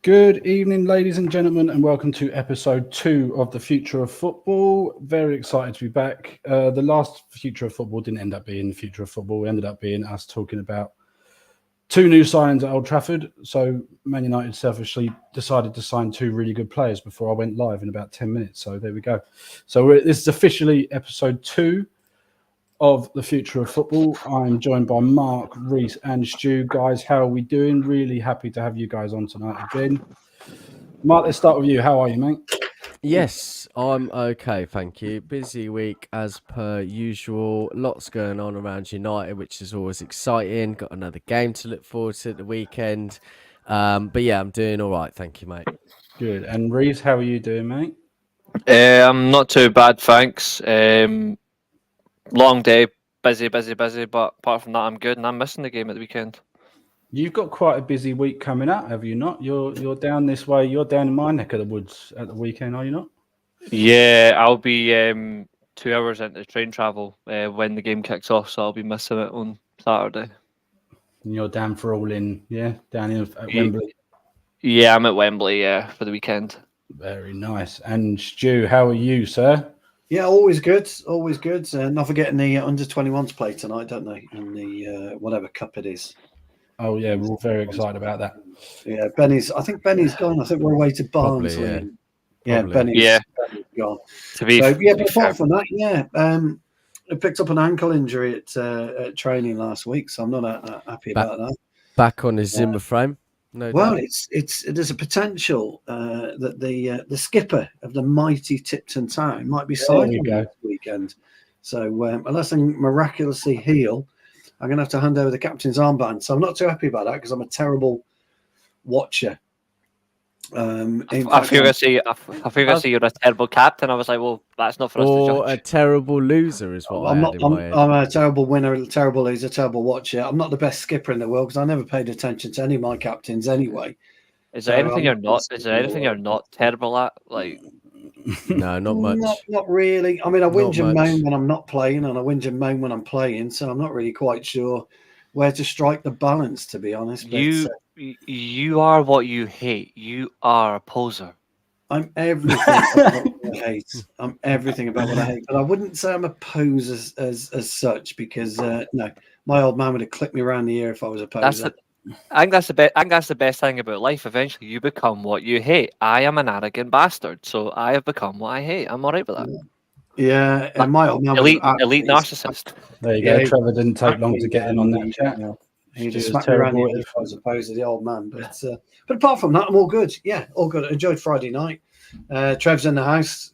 Good evening, ladies and gentlemen, and welcome to episode 2 of the Future of Football. Very excited to be back. The last Future of Football didn't end up being the Future of Football. It ended up being us talking about 2 new signings at Old Trafford. So Man United selfishly decided to sign 2 really good players before I went live in about 10 minutes. So there we go. So this is officially episode 2 of the Future of Football. I'm joined by Mark, Reese, and Stu. Guys, how are we doing? Really happy to have you guys on tonight again. Mark, let's start with you. How are you, mate? Yes, I'm okay, thank you. Busy week as per usual. Lots going on around United, which is always exciting. Got another game to look forward to at the weekend. But yeah, I'm doing all right, thank you, mate. Good. And Reese, how are you doing, mate? I'm not too bad, thanks. Long day, busy, but apart from that, I'm good, and I'm missing the game at the weekend. You've got quite a busy week coming up, have you not? You're down this way. You're down in my neck of the woods at the weekend, are you not? Yeah, I'll be 2 hours into train travel when the game kicks off, so I'll be missing it on Saturday. And you're down for all in, yeah? Down in at Wembley? Yeah, I'm at Wembley, for the weekend. Very nice. And Stu, how are you, sir? Yeah, always good, always good. Not forgetting the under-21s play tonight, don't they? In the whatever cup it is. Oh, yeah, we're all very excited about that. Yeah, I think Benny's gone. I think we're away to Barnsley. Probably, yeah. Benny's gone. To be, So, yeah, to be but apart fair, from that, yeah. I picked up an ankle injury at training last week, so I'm not happy about that. Back on his Zimmer frame. No Well, doubt. there's a potential that the skipper of the mighty Tipton Town might be signing this weekend. So unless I miraculously heal, I'm going to have to hand over the captain's armband. So I'm not too happy about that because I'm a terrible watcher. I feel I see you're a terrible captain. I was like, well, that's not for us to Or judge. a terrible loser is what I had in my head. I'm a terrible winner, a terrible loser, a terrible watcher. I'm not the best skipper in the world because I never paid attention to any of my captains anyway. Is there anything you're not? Is there anything you're not terrible at? Like, No, not much. Not really. I mean, I whinge and much. moan when I'm not playing, and I whinge and moan when I'm playing. So I'm not really quite sure where to strike the balance, to be honest. But, you are what you hate. You are a poser. I'm everything about what I hate. I'm everything about what I hate. But I wouldn't say I'm a poser as such because no, my old man would have clipped me around the ear if I was a poser. I think that's the best thing about life. Eventually, you become what you hate. I am an arrogant bastard, so I have become what I hate. I'm all right with that. Yeah, and my old man elite narcissist. There you go. Trevor didn't take long to get in on that chat. He just smacked me around the ear if I was opposed to the old man. But apart from that, I'm all good. Yeah, all good. Enjoyed Friday night. Trev's in the house.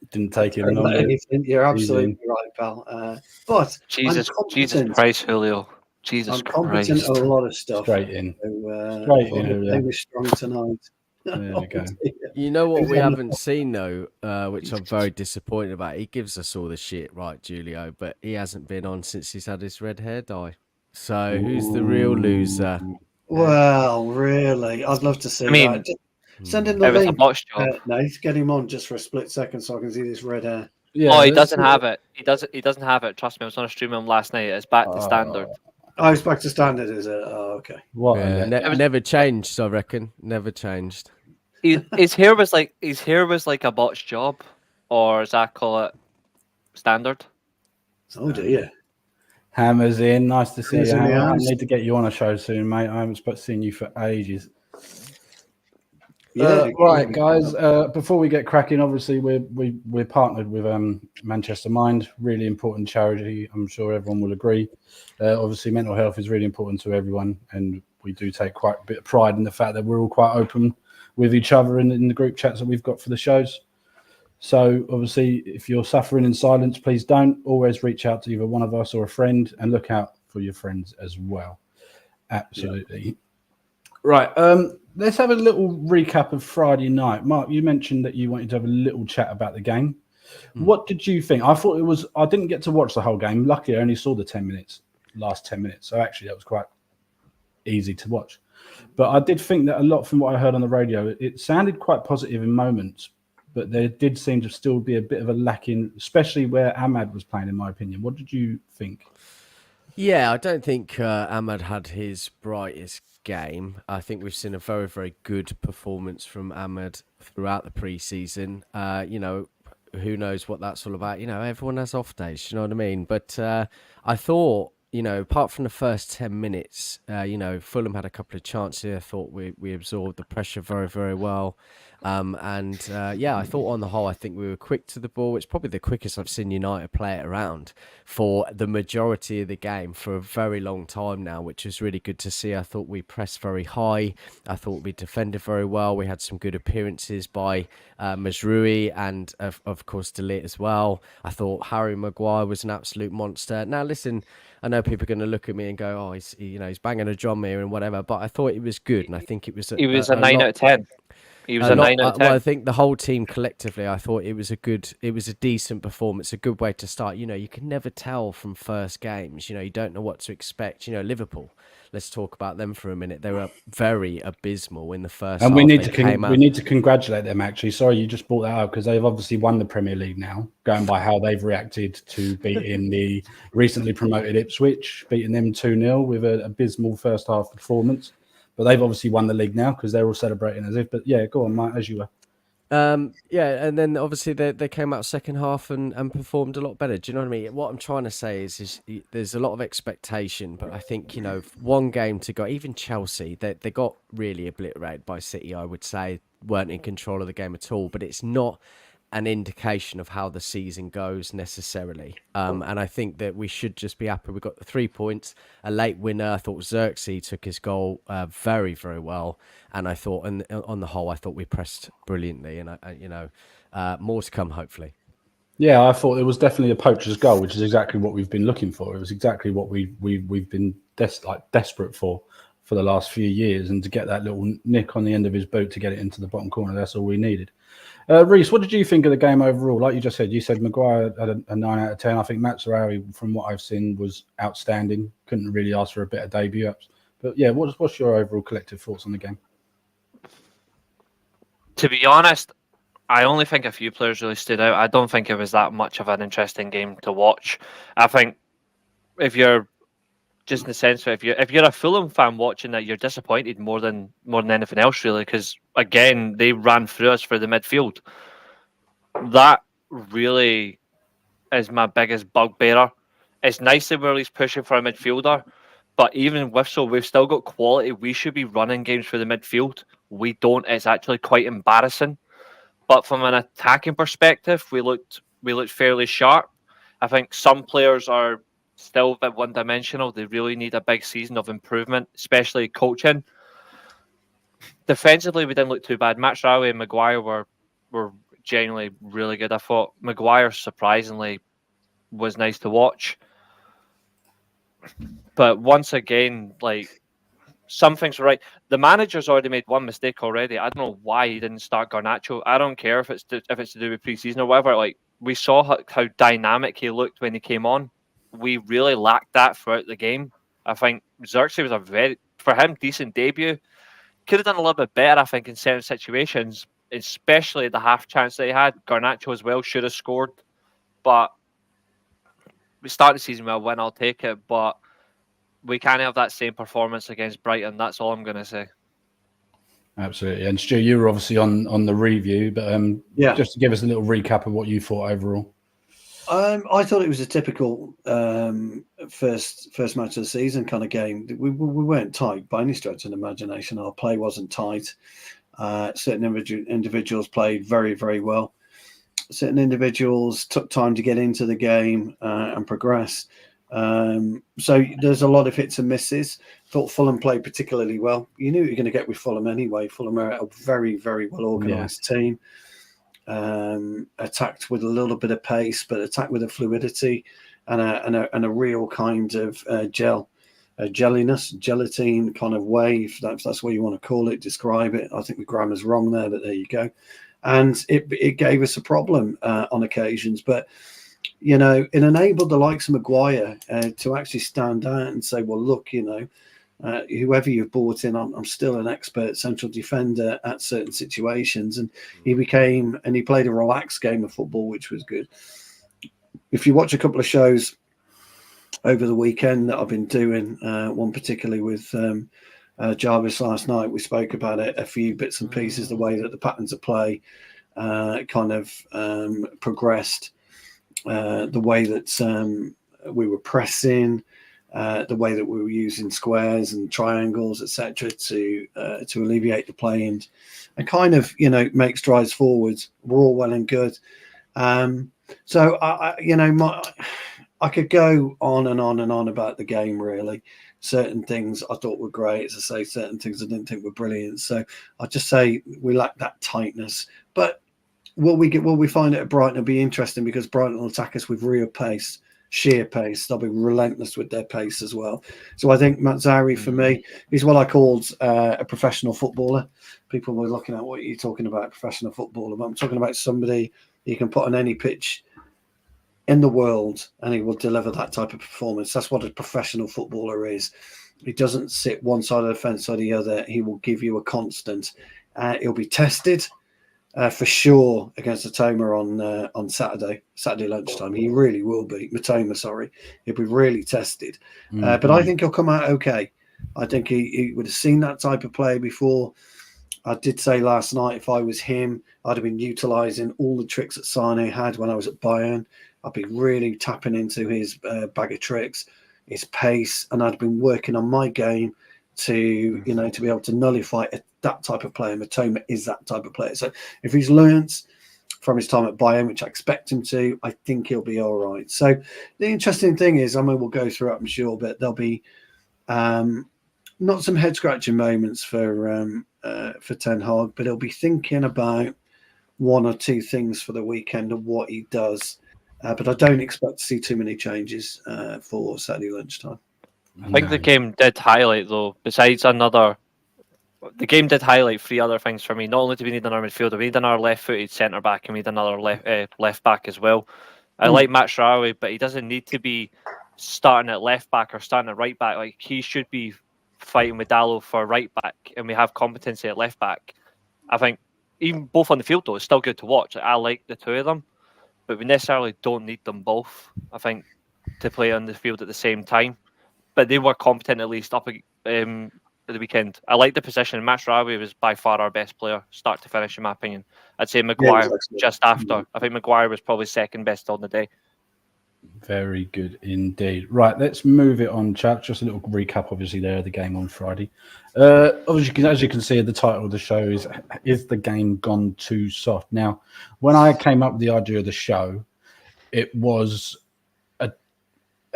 Didn't take him long. You're absolutely right, pal. But Jesus Christ, Julio. Jesus Christ. I'm competent at a lot of stuff. Straight in. They were strong tonight. There we go. You know what we haven't seen though, which I'm very disappointed about. He gives us all the shit, right, Julio? But he hasn't been on since he's had his red hair dye. So who's the real loser? Well, really, I'd love to see that. Send him the link. No, get him on just for a split second so I can see this red hair. Yeah, oh, he doesn't have it. He doesn't have it. Trust me, I was on a stream with him last night. It's back to standard. Oh, it's back to standard, is it? Oh, okay. What? Yeah, never changed, I reckon. Never changed. His hair was like a botched job, or as I call it, standard. Oh dear. Hammers in. Nice to see you. I need to get you on a show soon, mate. I haven't seen you for ages. Right, guys. Before we get cracking, obviously we're partnered with Manchester Mind, really important charity. I'm sure everyone will agree. Obviously, mental health is really important to everyone, and we do take quite a bit of pride in the fact that we're all quite open with each other in the group chats that we've got for the shows. So, obviously, if you're suffering in silence, please don't. Always reach out to either one of us or a friend, and look out for your friends as well. Absolutely. Yeah. Right. Let's have a little recap of Friday night. Mark, you mentioned that you wanted to have a little chat about the game. What did you think? I didn't get to watch the whole game. Luckily, I only saw the last 10 minutes. So actually, that was quite easy to watch. But I did think that a lot from what I heard on the radio, it sounded quite positive in moments, but there did seem to still be a bit of a lacking, especially where Ahmad was playing, in my opinion. What did you think? Yeah, I don't think Ahmad had his brightest game. I think we've seen a very, very good performance from Ahmad throughout the preseason. Who knows what that's all about? Everyone has off days, you know what I mean? But I thought, apart from the first 10 minutes, Fulham had a couple of chances here. I thought we absorbed the pressure very, very well. I thought on the whole, I think we were quick to the ball. It's probably the quickest I've seen United play it around for the majority of the game for a very long time now, which is really good to see. I thought we pressed very high. I thought we defended very well. We had some good appearances by Mazrui and, of course, De Ligt as well. I thought Harry Maguire was an absolute monster. Now, listen, I know people are going to look at me and go, "Oh, he's banging a drum here and whatever," but I thought it was good, and I think it was He was a 9 out of 10. He was a 9 out of 10. Well, I think the whole team collectively, I thought it was a decent performance, a good way to start. You can never tell from first games. You don't know what to expect. Liverpool. Let's talk about them for a minute. They were very abysmal in the first half. And we need to congratulate them, actually. Sorry, you just brought that up because they've obviously won the Premier League now, going by how they've reacted to beating the recently promoted Ipswich, beating them 2-0 with an abysmal first half performance. But they've obviously won the league now because they're all celebrating as if. But yeah, go on, Mike, as you were. And then obviously they came out second half and performed a lot better. Do you know what I mean? What I'm trying to say is there's a lot of expectation, but I think, one game to go, even Chelsea, they got really obliterated by City, I would say, weren't in control of the game at all, but it's not an indication of how the season goes necessarily. And I think that we should just be happy. We got the 3 points, a late winner. I thought Xerxes took his goal very, very well. And I thought, on the whole, I thought we pressed brilliantly. And, more to come, hopefully. Yeah, I thought it was definitely a poacher's goal, which is exactly what we've been looking for. It was exactly what we've been desperate for the last few years. And to get that little nick on the end of his boot to get it into the bottom corner, that's all we needed. Reese, what did you think of the game overall? Like you said Maguire had a 9 out of 10. I think Matsurawi, from what I've seen, was outstanding. Couldn't really ask for a better debut. But yeah, what's your overall collective thoughts on the game? To be honest, I only think a few players really stood out. I don't think it was that much of an interesting game to watch. I think if you're just in the sense of if you're a Fulham fan watching that, you're disappointed more than anything else, really, because again they ran through us for the midfield. That really is my biggest bugbearer. It's nice that we're at least pushing for a midfielder, but even with so, we've still got quality. We should be running games for the midfield. We don't. It's actually quite embarrassing. But from an attacking perspective, we looked fairly sharp. I think some players are still a bit one-dimensional. They really need a big season of improvement, especially coaching. Defensively, we didn't look too bad. Matsurawi and Maguire were genuinely really good. I thought Maguire, surprisingly, was nice to watch. But once again, something's right. The manager's already made one mistake already. I don't know why he didn't start Garnacho. I don't care if it's to do with pre-season or whatever. We saw how dynamic he looked when he came on. We really lacked that throughout the game. I think Xerxes was for him, decent debut. Could have done a little bit better, I think, in certain situations, especially the half chance that he had. Garnacho as well should have scored. But we started the season with a win, I'll take it. But we can't have that same performance against Brighton. That's all I'm going to say. Absolutely. And Stu, you were obviously on the review, but just to give us a little recap of what you thought overall. I thought it was a typical first match of the season kind of game. We weren't tight by any stretch of the imagination. Our play wasn't tight. Certain individuals played very, very well. Certain individuals took time to get into the game and progress. So there's a lot of hits and misses. Thought Fulham played particularly well. You knew what you were going to get with Fulham anyway. Fulham are a very, very well organised team. Attacked with a little bit of pace, but attacked with a fluidity and a real kind of gelatine kind of wave. That's what you want to call it, describe it. I think the grammar's wrong there, but there you go. And it gave us a problem on occasions, but it enabled the likes of Maguire to actually stand out and say, well, look, whoever you've brought in, I'm still an expert central defender at certain situations. And he played a relaxed game of football, which was good. If you watch a couple of shows over the weekend that I've been doing. One particularly with Jarvis last night. We spoke about it, a few bits and pieces, the way that the patterns of play kind of progressed, the way that we were pressing, the way that we were using squares and triangles, etc., to alleviate the play and kind of make strides forwards. We're all well and good. So I could go on and on and on about the game. Really, certain things I thought were great. As I say, certain things I didn't think were brilliant. So I just say we lack that tightness. But will we find it at Brighton? It'll be interesting because Brighton will attack us with real pace, sheer pace. They'll be relentless with their pace as well. So I think Mazzari, for me, is what I called a professional footballer. People were looking at what you're talking about, professional footballer. But I'm talking about somebody you can put on any pitch in the world and he will deliver that type of performance. That's what a professional footballer is. He doesn't sit one side of the fence or the other. He will give you a constant. He'll be tested for sure against Matoma on Saturday lunchtime. He really will be. Matoma, sorry. He'll be really tested. But I think he'll come out okay. I think he would have seen that type of play before. I did say last night, if I was him, I'd have been utilising all the tricks that Sane had when I was at Bayern. I'd be really tapping into his bag of tricks, his pace, and I'd been working on my game to be able to nullify that type of player. Matoma is that type of player. So if he's learnt from his time at Bayern, which I expect him to, I think he'll be all right. So the interesting thing is, I mean, we'll go through it, I'm sure, but there'll be not some head-scratching moments for Ten Hag, but he'll be thinking about one or two things for the weekend of what he does. But I don't expect to see too many changes for Saturday lunchtime. I think the game did highlight, though, the game did highlight three other things for me. Not only do we need another midfielder, we need another left-footed centre-back and we need another left-back as well. I like Matsurawi, but he doesn't need to be starting at left-back or starting at right-back. Like, he should be fighting with Dallo for right-back, and we have competency at left-back. I think, even both on the field, though, it's still good to watch. I like the two of them, but we necessarily don't need them both, I think, to play on the field at the same time. But they were competent, at least, up at the weekend. I like the position. Matsurawi was by far our best player, start to finish, in my opinion. I'd say Maguire just after. I think Maguire was probably second best on the day. Very good indeed. Right, let's move it on, chat. Just a little recap, obviously, there of the game on Friday. Obviously, as you can see, the title of the show is the game gone too soft? Now, when I came up with the idea of the show, it was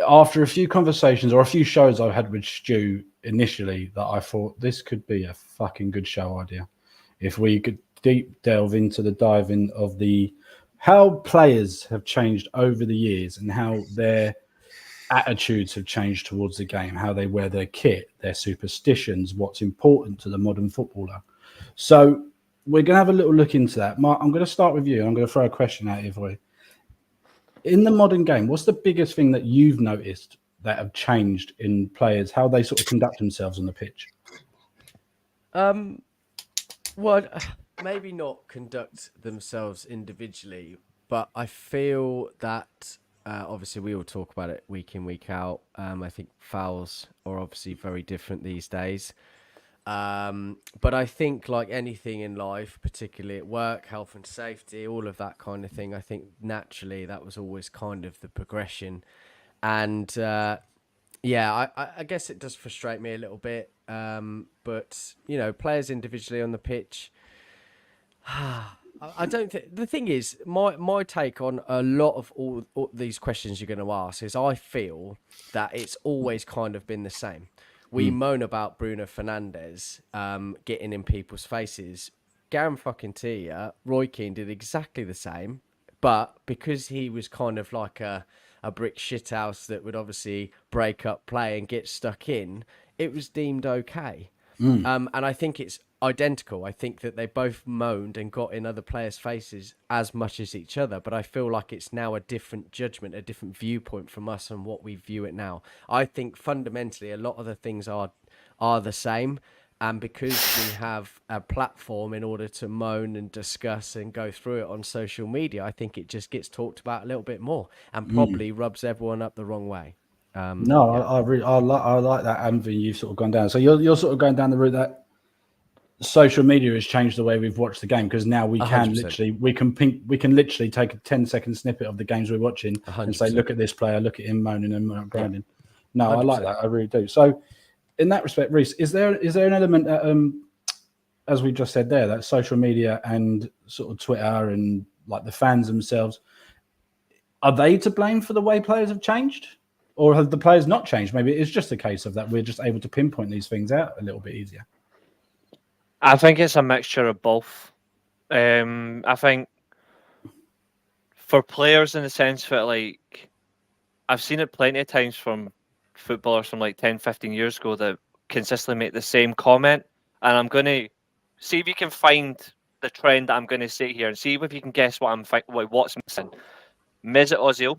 after a few conversations or a few shows I've had with Stu initially that I thought this could be a fucking good show idea. If we could deep delve into the diving of how players have changed over the years and how their attitudes have changed towards the game, how they wear their kit, their superstitions, what's important to the modern footballer. So we're going to have a little look into that. Mark, I'm going to start with you. I'm going to throw a question at you for you. In the modern game, what's the biggest thing that you've noticed that have changed in players, how they sort of conduct themselves on the pitch? Well, maybe not conduct themselves individually, but I feel that obviously we all talk about it week in, week out. I think fouls are obviously very different these days. But I think like anything in life, particularly at work, health and safety, all of that kind of thing, I think naturally that was always kind of the progression. And I guess it does frustrate me a little bit. But, players individually on the pitch, I don't think... The thing is, my take on a lot of all these questions you're going to ask is I feel that it's always kind of been the same. We moan about Bruno Fernandes getting in people's faces. Garen fucking Tia, Roy Keane did exactly the same, but because he was kind of like a brick shithouse that would obviously break up play and get stuck in, it was deemed okay. And I think it's identical. I think that they both moaned and got in other players' faces as much as each other, but I feel like it's now a different judgment, a different viewpoint from us and what we view it now. I think fundamentally a lot of the things are the same, and because we have a platform in order to moan and discuss and go through it on social media, I think it just gets talked about a little bit more and probably rubs everyone up the wrong way. No, yeah. I like that avenue you've sort of gone down. So you're sort of going down the route that social media has changed the way we've watched the game, because now we can 100%. we can literally take a 10-second snippet of the games we're watching and say, 100%. look at this player, look at him moaning and grinding. No, 100%. I like that. I really do. So in that respect, Reece, is there an element that, as we just said there, that social media and sort of Twitter and like the fans themselves, are they to blame for the way players have changed? Or have the players not changed? Maybe it's just a case of that we're just able to pinpoint these things out a little bit easier. I think it's a mixture of both. I think for players, in the sense that, like, I've seen it plenty of times from footballers from like 10, 15 years ago that consistently make the same comment. And I'm going to see if you can find the trend that I'm going to say here and see if you can guess what what's missing. Mesut Ozil,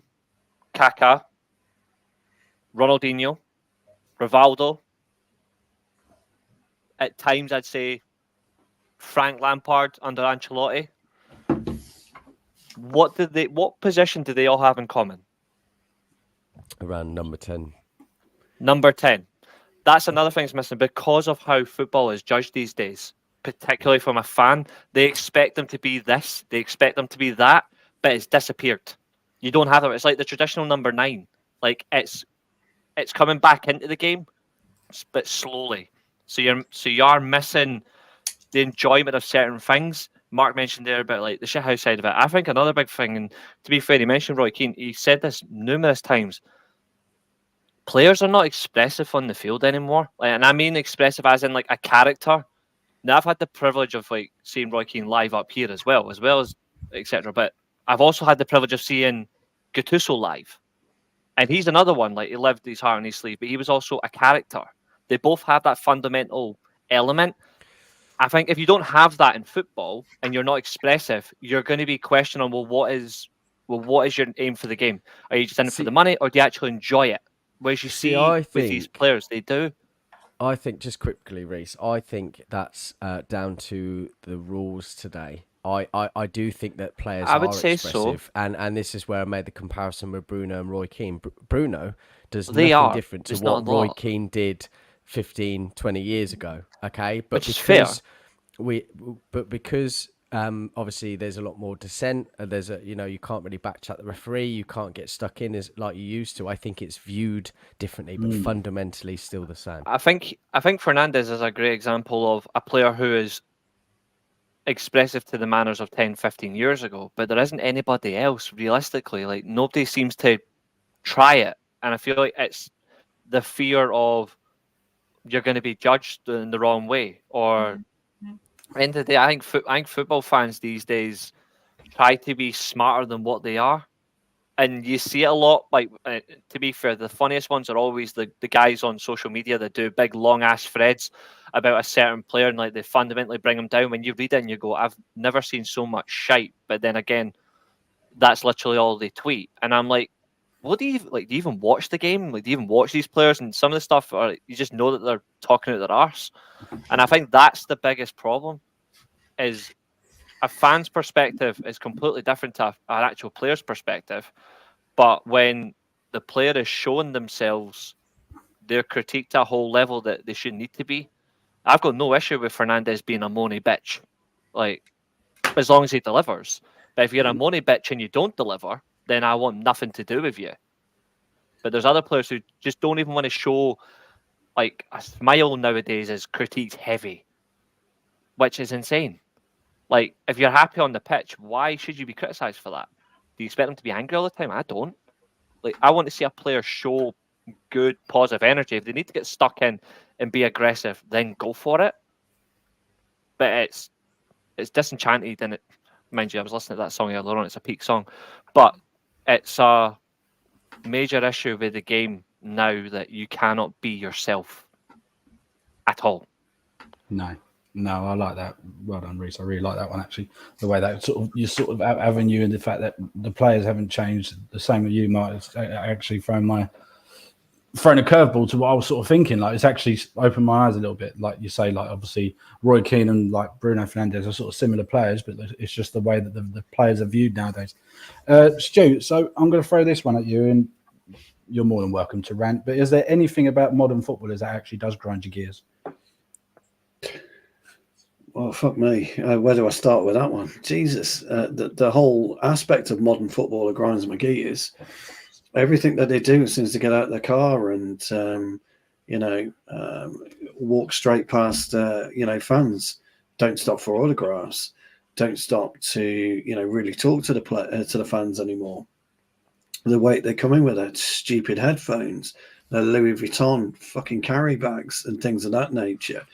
Kaká, Ronaldinho, Rivaldo. At times, I'd say Frank Lampard under Ancelotti. What position do they all have in common? Around number 10. Number 10. That's another thing that's missing because of how football is judged these days, particularly from a fan. They expect them to be this, they expect them to be that, but it's disappeared. You don't have it. It's like the traditional number 9. Like it's coming back into the game, but slowly. So you are missing the enjoyment of certain things. Mark mentioned there about like the shithouse side of it. I think another big thing, and to be fair, he mentioned Roy Keane. He said this numerous times. Players are not expressive on the field anymore, and I mean expressive as in like a character. Now I've had the privilege of like seeing Roy Keane live up here as well as etc. But I've also had the privilege of seeing Gattuso live, and he's another one. Like, he lived his heart on his sleeve, but he was also a character. They both have that fundamental element. I think if you don't have that in football and you're not expressive, you're going to be questioning, what is your aim for the game? Are you just in it for the money, or do you actually enjoy it? Whereas you see with these players, they do. I think, just quickly, Reece, I think that's down to the rules today. I do think that players I would are say expressive, so. and this is where I made the comparison with Bruno and Roy Keane. Bruno does They nothing are. different to It's not what a Roy lot. Keane did 15, 20 years ago. Okay, but Which is fair. because obviously there's a lot more dissent. There's you can't really backchat the referee. You can't get stuck in as like you used to. I think it's viewed differently, but fundamentally still the same. I think Fernandes is a great example of a player who is expressive to the manners of 10, 15 years ago, but there isn't anybody else realistically. Like, nobody seems to try it, and I feel like it's the fear of you're going to be judged in the wrong way, or at the end of the day, I think football fans these days try to be smarter than what they are, and you see it a lot. Like, to be fair, the funniest ones are always the guys on social media that do big long ass threads about a certain player, and like they fundamentally bring them down. When you read it and you go, I've never seen so much shite, but then again, that's literally all they tweet, and I'm like, what do you like? Do you even watch the game? Like, do you even watch these players? And some of the stuff, you just know that they're talking out their arse. And I think that's the biggest problem. Is a fan's perspective is completely different to an actual player's perspective. But when the player is showing themselves, they're critiqued at a whole level that they shouldn't need to be. I've got no issue with Fernandes being a moany bitch, like, as long as he delivers. But if you're a moany bitch and you don't deliver, then I want nothing to do with you. But there's other players who just don't even want to show, like, a smile nowadays is critiqued heavy, which is insane. Like, if you're happy on the pitch, why should you be criticised for that? Do you expect them to be angry all the time? I don't. Like, I want to see a player show good, positive energy. If they need to get stuck in and be aggressive, then go for it. But it's disenchanted, and mind you, I was listening to that song earlier on. It's a peak song, but it's a major issue with the game now that you cannot be yourself at all. No, I like that. Well done, Reece. I really like that one, actually. The way that you sort of avenue, and the fact that the players haven't changed. The same with you, Mark. It's actually thrown a curveball to what I was sort of thinking. Like, it's actually opened my eyes a little bit. Like you say, like, obviously Roy Keane and like Bruno Fernandes are sort of similar players, but it's just the way that the players are viewed nowadays. Stu, so I'm going to throw this one at you, and you're more than welcome to rant. But is there anything about modern footballers that actually does grind your gears? Well, fuck me. Where do I start with that one? Jesus, the whole aspect of modern football grinds my gears. Everything that they do as soon as they get out of their car and walk straight past fans, don't stop for autographs, don't stop to really talk to the fans anymore. The way they come in with their stupid headphones, their Louis Vuitton fucking carry bags and things of that nature.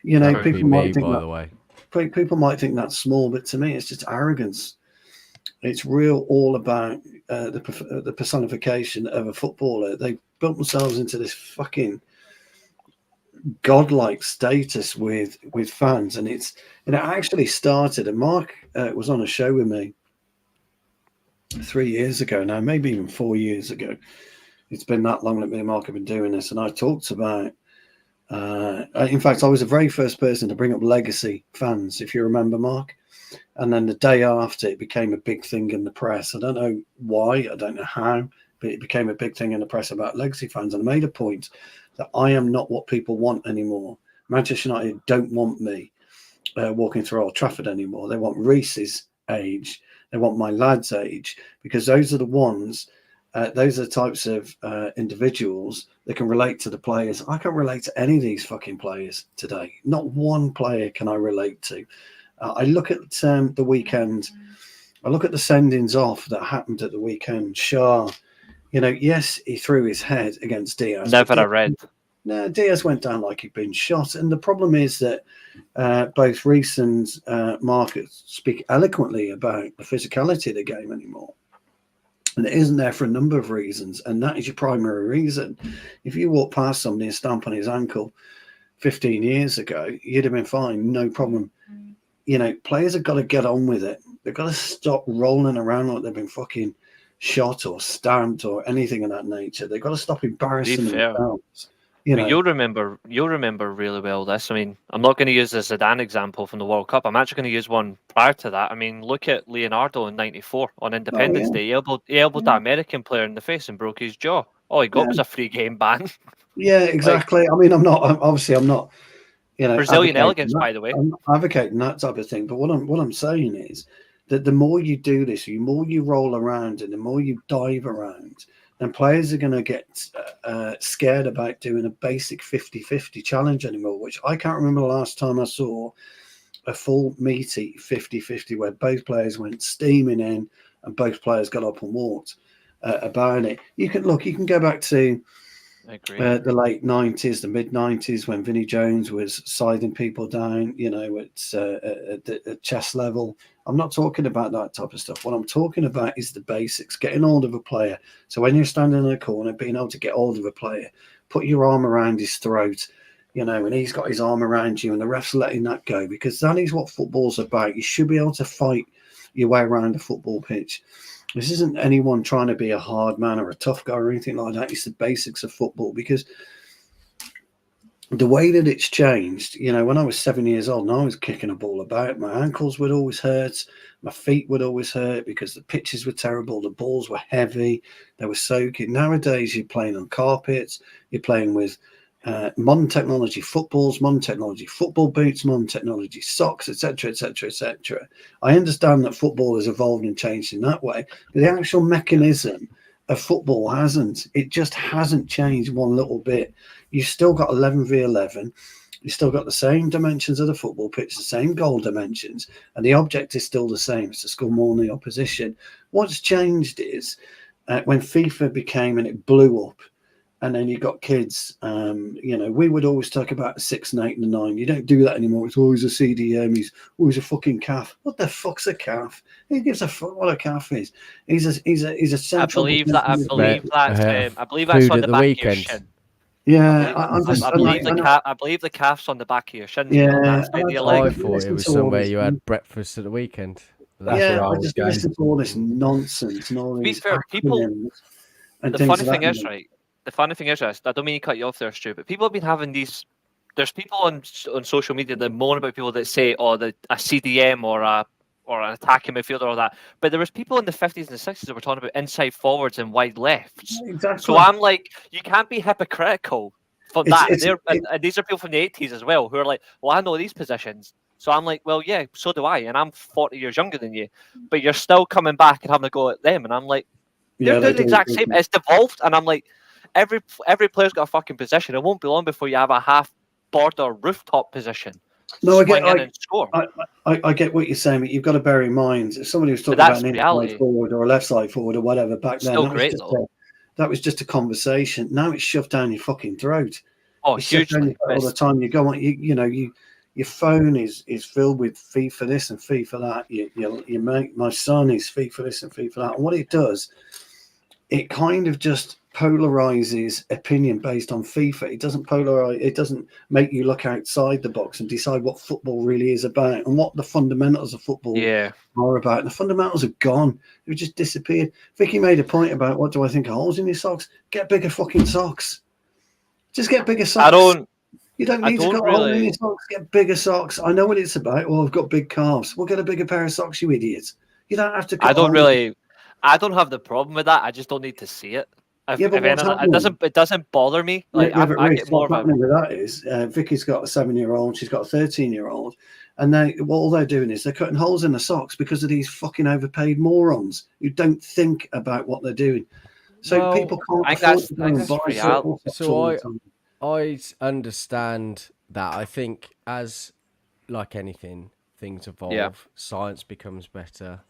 People might think people might think that's small, but to me, it's just arrogance. It's all about the personification of a footballer. They built themselves into this fucking godlike status with fans, and it actually started. And Mark was on a show with me 3 years ago now, maybe even 4 years ago. It's been that long that me and Mark have been doing this, and I talked about. In fact, I was the very first person to bring up legacy fans, if you remember, Mark. And then the day after, it became a big thing in the press. I don't know why, I don't know how, but it became a big thing in the press about legacy fans. And I made a point that I am not what people want anymore. Manchester United don't want me walking through Old Trafford anymore. They want Reece's age. They want my lad's age, because those are the ones. Those are the types of individuals that can relate to the players. I can't relate to any of these fucking players today. Not one player can I relate to. I look at the weekend. I look at the sendings off that happened at the weekend. Shaw, yes, he threw his head against Diaz. Never a red. No, Diaz went down like he'd been shot. And the problem is that both Reece and Mark speak eloquently about the physicality of the game anymore. And it isn't there for a number of reasons. And that is your primary reason. If you walk past somebody and stamp on his ankle 15 years ago, you'd have been fine, no problem. Players have got to get on with it. They've got to stop rolling around like they've been fucking shot or stamped or anything of that nature. They've got to stop embarrassing themselves. You'll remember really well this. I mean, I'm not going to use the Zidane example from the World Cup. I'm actually going to use one prior to that. I mean, look at Leonardo in '94 on Independence Day. He elbowed that American player in the face and broke his jaw. All he got was a free game ban. Yeah, exactly. I mean, I'm not. Brazilian elegance, by the way. I'm not advocating that type of thing. But what I'm saying is that the more you do this, the more you roll around and the more you dive around, then players are going to get scared about doing a basic 50-50 challenge anymore, which I can't remember the last time I saw a full meaty 50-50 where both players went steaming in and both players got up and walked about it. You can go back to the late 90s, the mid 90s, when Vinnie Jones was siding people down, at chest level. I'm not talking about that type of stuff. What I'm talking about is the basics, getting hold of a player. So when you're standing in a corner, being able to get hold of a player, put your arm around his throat, and he's got his arm around you and the ref's letting that go, because that is what football's about. You should be able to fight your way around a football pitch. This isn't anyone trying to be a hard man or a tough guy or anything like that. It's the basics of football, because the way that it's changed, when I was 7 years old and I was kicking a ball about, my ankles would always hurt, my feet would always hurt because the pitches were terrible, the balls were heavy, they were soaking. Nowadays, you're playing on carpets, you're playing with modern technology footballs, modern technology football boots, modern technology socks, etc., etc., etc. I understand that football has evolved and changed in that way, but the actual mechanism of football hasn't. It just hasn't changed one little bit. You've still got 11v11. You've still got the same dimensions of the football pitch, the same goal dimensions, and the object is still the same. It's to score more than the opposition. What's changed is when FIFA became, and it blew up, and then you got kids, we would always talk about a 6 and 8 and a 9. You don't do that anymore. It's always a CDM. He's always a fucking calf. What the fuck's a calf? Who gives a fuck what a calf is? He's a central. I believe that's on the back of your shin. Yeah, I believe the calf's on the back of your shin. Yeah, I thought it was somewhere you had breakfast at the weekend. That's where I was going. Listen to all this nonsense and all these acronyms and the things funny of thing that is, right? The funny thing is, I don't mean to cut you off there, Stu, but people have been having these. There's people on social media that moan about people that say, "Oh, a CDM or a or an attacking midfielder or that. But there was people in the 50s and the 60s that were talking about inside forwards and wide lefts. Exactly. So I'm like, you can't be hypocritical for that. And these are people from the 80s as well who are like, well, I know these positions. So I'm like, well, yeah, so do I. And I'm 40 years younger than you. But you're still coming back and having a go at them. And I'm like, they're doing the exact same. It's devolved. And I'm like, every player's got a fucking position. It won't be long before you have a half border rooftop position. No, I get what you're saying, but you've got to bear in mind if somebody was talking about an inside forward or a left side forward or whatever back then. That was just a conversation. Now it's shoved down your fucking throat. Oh, hugely. All the time you go on, your phone is filled with FIFA this and FIFA that. You make my son is FIFA this and FIFA that. And what it does, it kind of just polarizes opinion based on FIFA. It doesn't polarize. It doesn't make you look outside the box and decide what football really is about and what the fundamentals of football are about. And the fundamentals are gone. They've just disappeared. Vicky made a point about what do I think of holes in your socks? Get bigger fucking socks. Just get bigger socks. You don't need to get holes in your socks. Get bigger socks. I know what it's about. Well, I've got big calves. We'll get a bigger pair of socks, you idiots. You don't have to. I don't have the problem with that. I just don't need to see it. It doesn't bother me. Like I get more what's happening with that is Vicky's got a 7-year-old, she's got a 13-year-old, and all they're doing is they're cutting holes in the socks because of these fucking overpaid morons who don't think about what they're doing. So people can't afford to go and buy socks. So I understand that. I think as like anything, things evolve, science becomes better,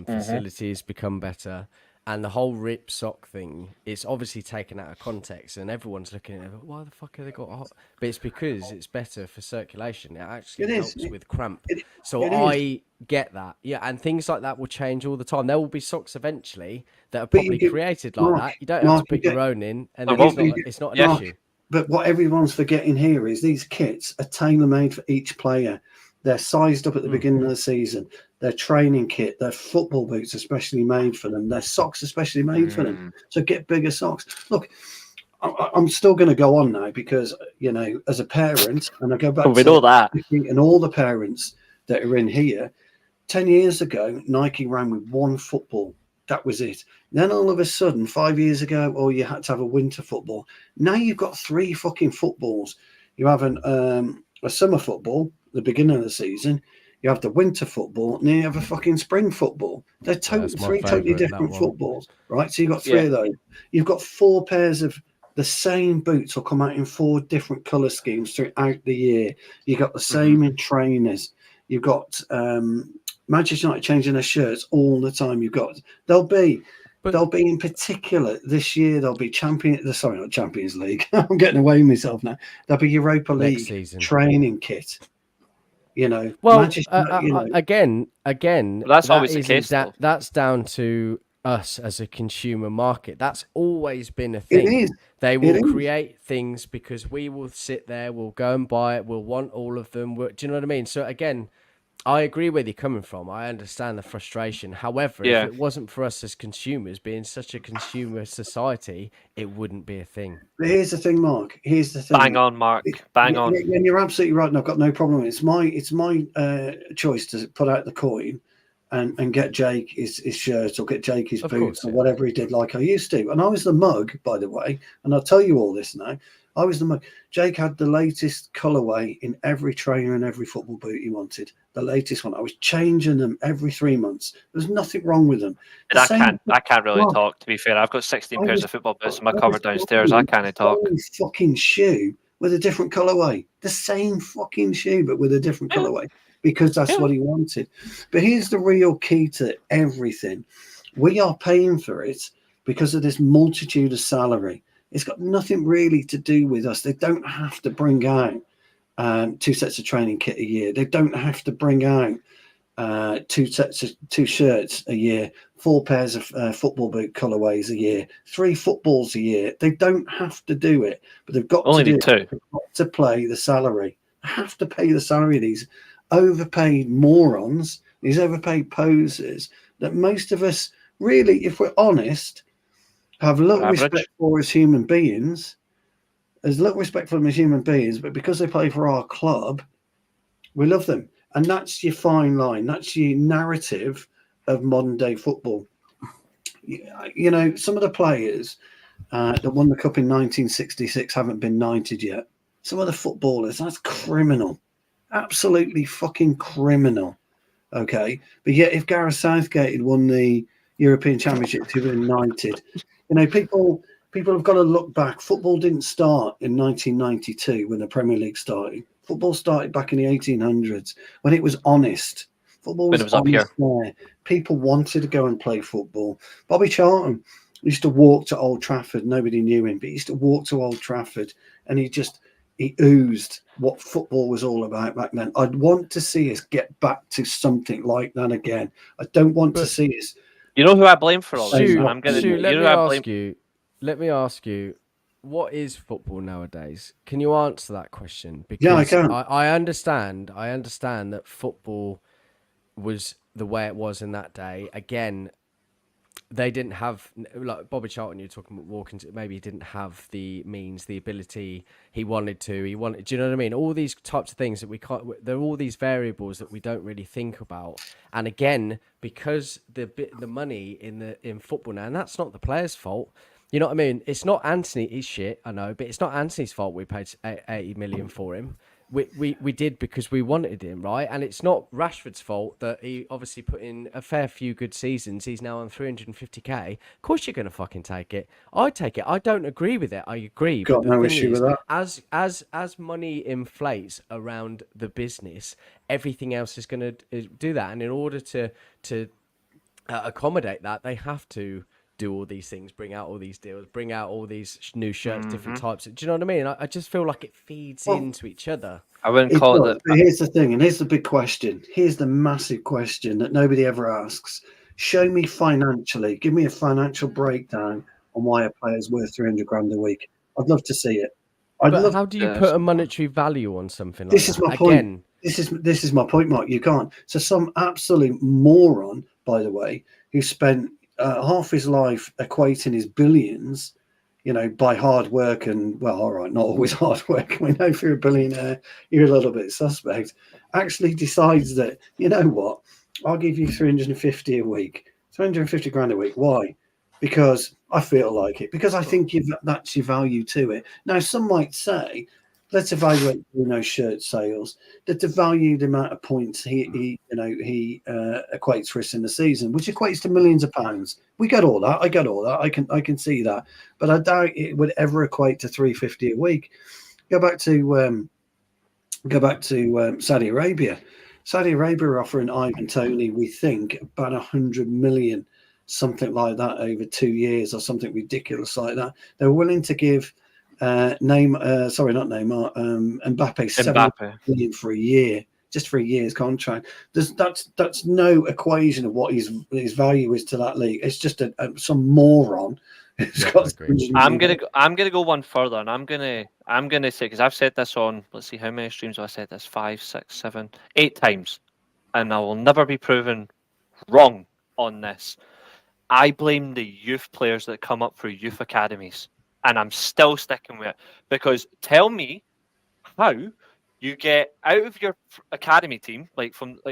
facilities become better. And the whole rip sock thing, it's obviously taken out of context, and everyone's looking at it. Why the fuck have they got hot? But it's because it's better for circulation. It actually helps with cramp. I get that. Yeah, and things like that will change all the time. There will be socks eventually that are probably created like that. You don't have to put your own in, and it's not an issue. But what everyone's forgetting here is these kits are tailor-made for each player. They're sized up at the beginning of the season. Their training kit, their football boots, especially made for them. Their socks, especially made for them. So get bigger socks. Look, I'm still going to go on now because, as a parent, and I go back to that, and all the parents that are in here, 10 years ago, Nike ran with one football. That was it. Then all of a sudden, 5 years ago, you had to have a winter football. Now you've got 3 fucking footballs. You have a summer football, the beginning of the season. You have the winter football, and then you have a fucking spring football. They're three totally different footballs, right? So you've got 3 of those. You've got 4 pairs of the same boots will come out in 4 different colour schemes throughout the year. You've got the same in trainers. You've got Manchester United changing their shirts all the time. They'll be in particular this year. They'll be not Champions League. I'm getting away with myself now. There'll be Europa League training kit. Again, that's always the case. That's down to us as a consumer market. That's always been a thing. It is. They will create things because we will sit there, we'll go and buy it, we'll want all of them. Do you know what I mean? So again, I agree where you're coming from. I understand the frustration. However, if it wasn't for us as consumers, being such a consumer society, it wouldn't be a thing. But here's the thing, Mark. Bang on, Mark. Bang on. And you're absolutely right, and I've got no problem. It's my choice to put out the coin and get Jake his shirt or get Jake his boots or whatever he did like I used to. And I was the mug, by the way, and I'll tell you all this now. I was the mug. Jake had the latest colourway in every trainer and every football boot he wanted. The latest one. I was changing them every 3 months. There's nothing wrong with them. I can't really talk, to be fair. I've got 16 pairs of football boots in my cupboard downstairs. I can't talk. Fucking shoe with a different colourway. The same fucking shoe, but with a different colourway. Because that's what he wanted. But here's the real key to everything. We are paying for it because of this multitude of salary. It's got nothing really to do with us. They don't have to bring out 2 sets of training kit a year. They don't have to bring out 2 shirts a year, 4 pairs of football boot colorways a year, 3 footballs a year. They don't have to do it, but they've got to do it. They've got to play the salary. They have to pay the salary of these overpaid morons, these overpaid posers that most of us really, if we're honest, have little respect for as human beings. There's little respect for them as human beings, but because they play for our club, we love them. And that's your fine line. That's your narrative of modern day football. You know, some of the players that won the cup in 1966 haven't been knighted yet. Some of the footballers, that's criminal. Absolutely fucking criminal. Okay. But yet, if Gareth Southgate had won the European Championship, he'd been knighted. You know, people have got to look back. Football didn't start in 1992 when the Premier League started. Football started back in the 1800s when it was honest. Football was up here. There. People wanted to go and play football. Bobby Charlton used to walk to Old Trafford. Nobody knew him, but he used to walk to Old Trafford, and he oozed what football was all about back then. I'd want to see us get back to something like that again. I don't want to see us. You know who I blame for all this? Let me ask you, what is football nowadays? Can you answer that question? Because yeah, I can. I understand that football was the way it was in that day. Again, they didn't have, like Bobby Charlton, you're talking about walking to, maybe he didn't have the means, the ability he wanted to. Do you know what I mean? All these types of things that we can't, there are all these variables that we don't really think about. And again, because the money in football now, and that's not the player's fault. You know what I mean? It's not Anthony, he's shit, I know, but it's not Anthony's fault we paid 80 million for him. We did because we wanted him, right? And it's not Rashford's fault that he obviously put in a fair few good seasons. He's now on 350k. Of course you're going to fucking take it. I take it. I don't agree with it. I agree. Got no issue with that. As money inflates around the business, everything else is going to do that. And in order to accommodate that, they have to do all these things, bring out all these deals, bring out all these new shirts, different types. Do you know what I mean? I just feel like it feeds into each other. I wouldn't call it that. Here's the thing, and here's the big question. Here's the massive question that nobody ever asks. Show me financially, give me a financial breakdown on why a player's worth 300 grand a week. I'd love to see it. But how do you put a monetary value on something like that? This is my point. This is my point, Mark. You can't. So some absolute moron, by the way, who spent half his life equating his billions, you know, by hard work and, well, all right, not always hard work. We know if you're a billionaire, you're a little bit suspect. Actually decides that, you know what, I'll give you 350 a week, 350 grand a week. Why? Because I feel like it. Because I think that's your value to it. Now, some might say, let's evaluate Bruno's shirt sales. That the valued amount of points he equates for us in the season, which equates to millions of pounds. We get all that. I get all that. I can see that, but I doubt it would ever equate to 350 a week. Go back to Saudi Arabia. Saudi Arabia are offering Ivan Toney, we think, about 100 million, something like that, over 2 years or something ridiculous like that. They're willing to give. Mbappe 7 million for a year, just for a year's contract. That's no equation of what his value is to that league. It's just some moron. I'm gonna go one further, and I'm gonna say, because I've said this on, let's see, how many streams have I said this? 5, 6, 7, 8 times, and I will never be proven wrong on this. I blame the youth players that come up through youth academies. And I'm still sticking with it, because tell me how you get out of your academy team,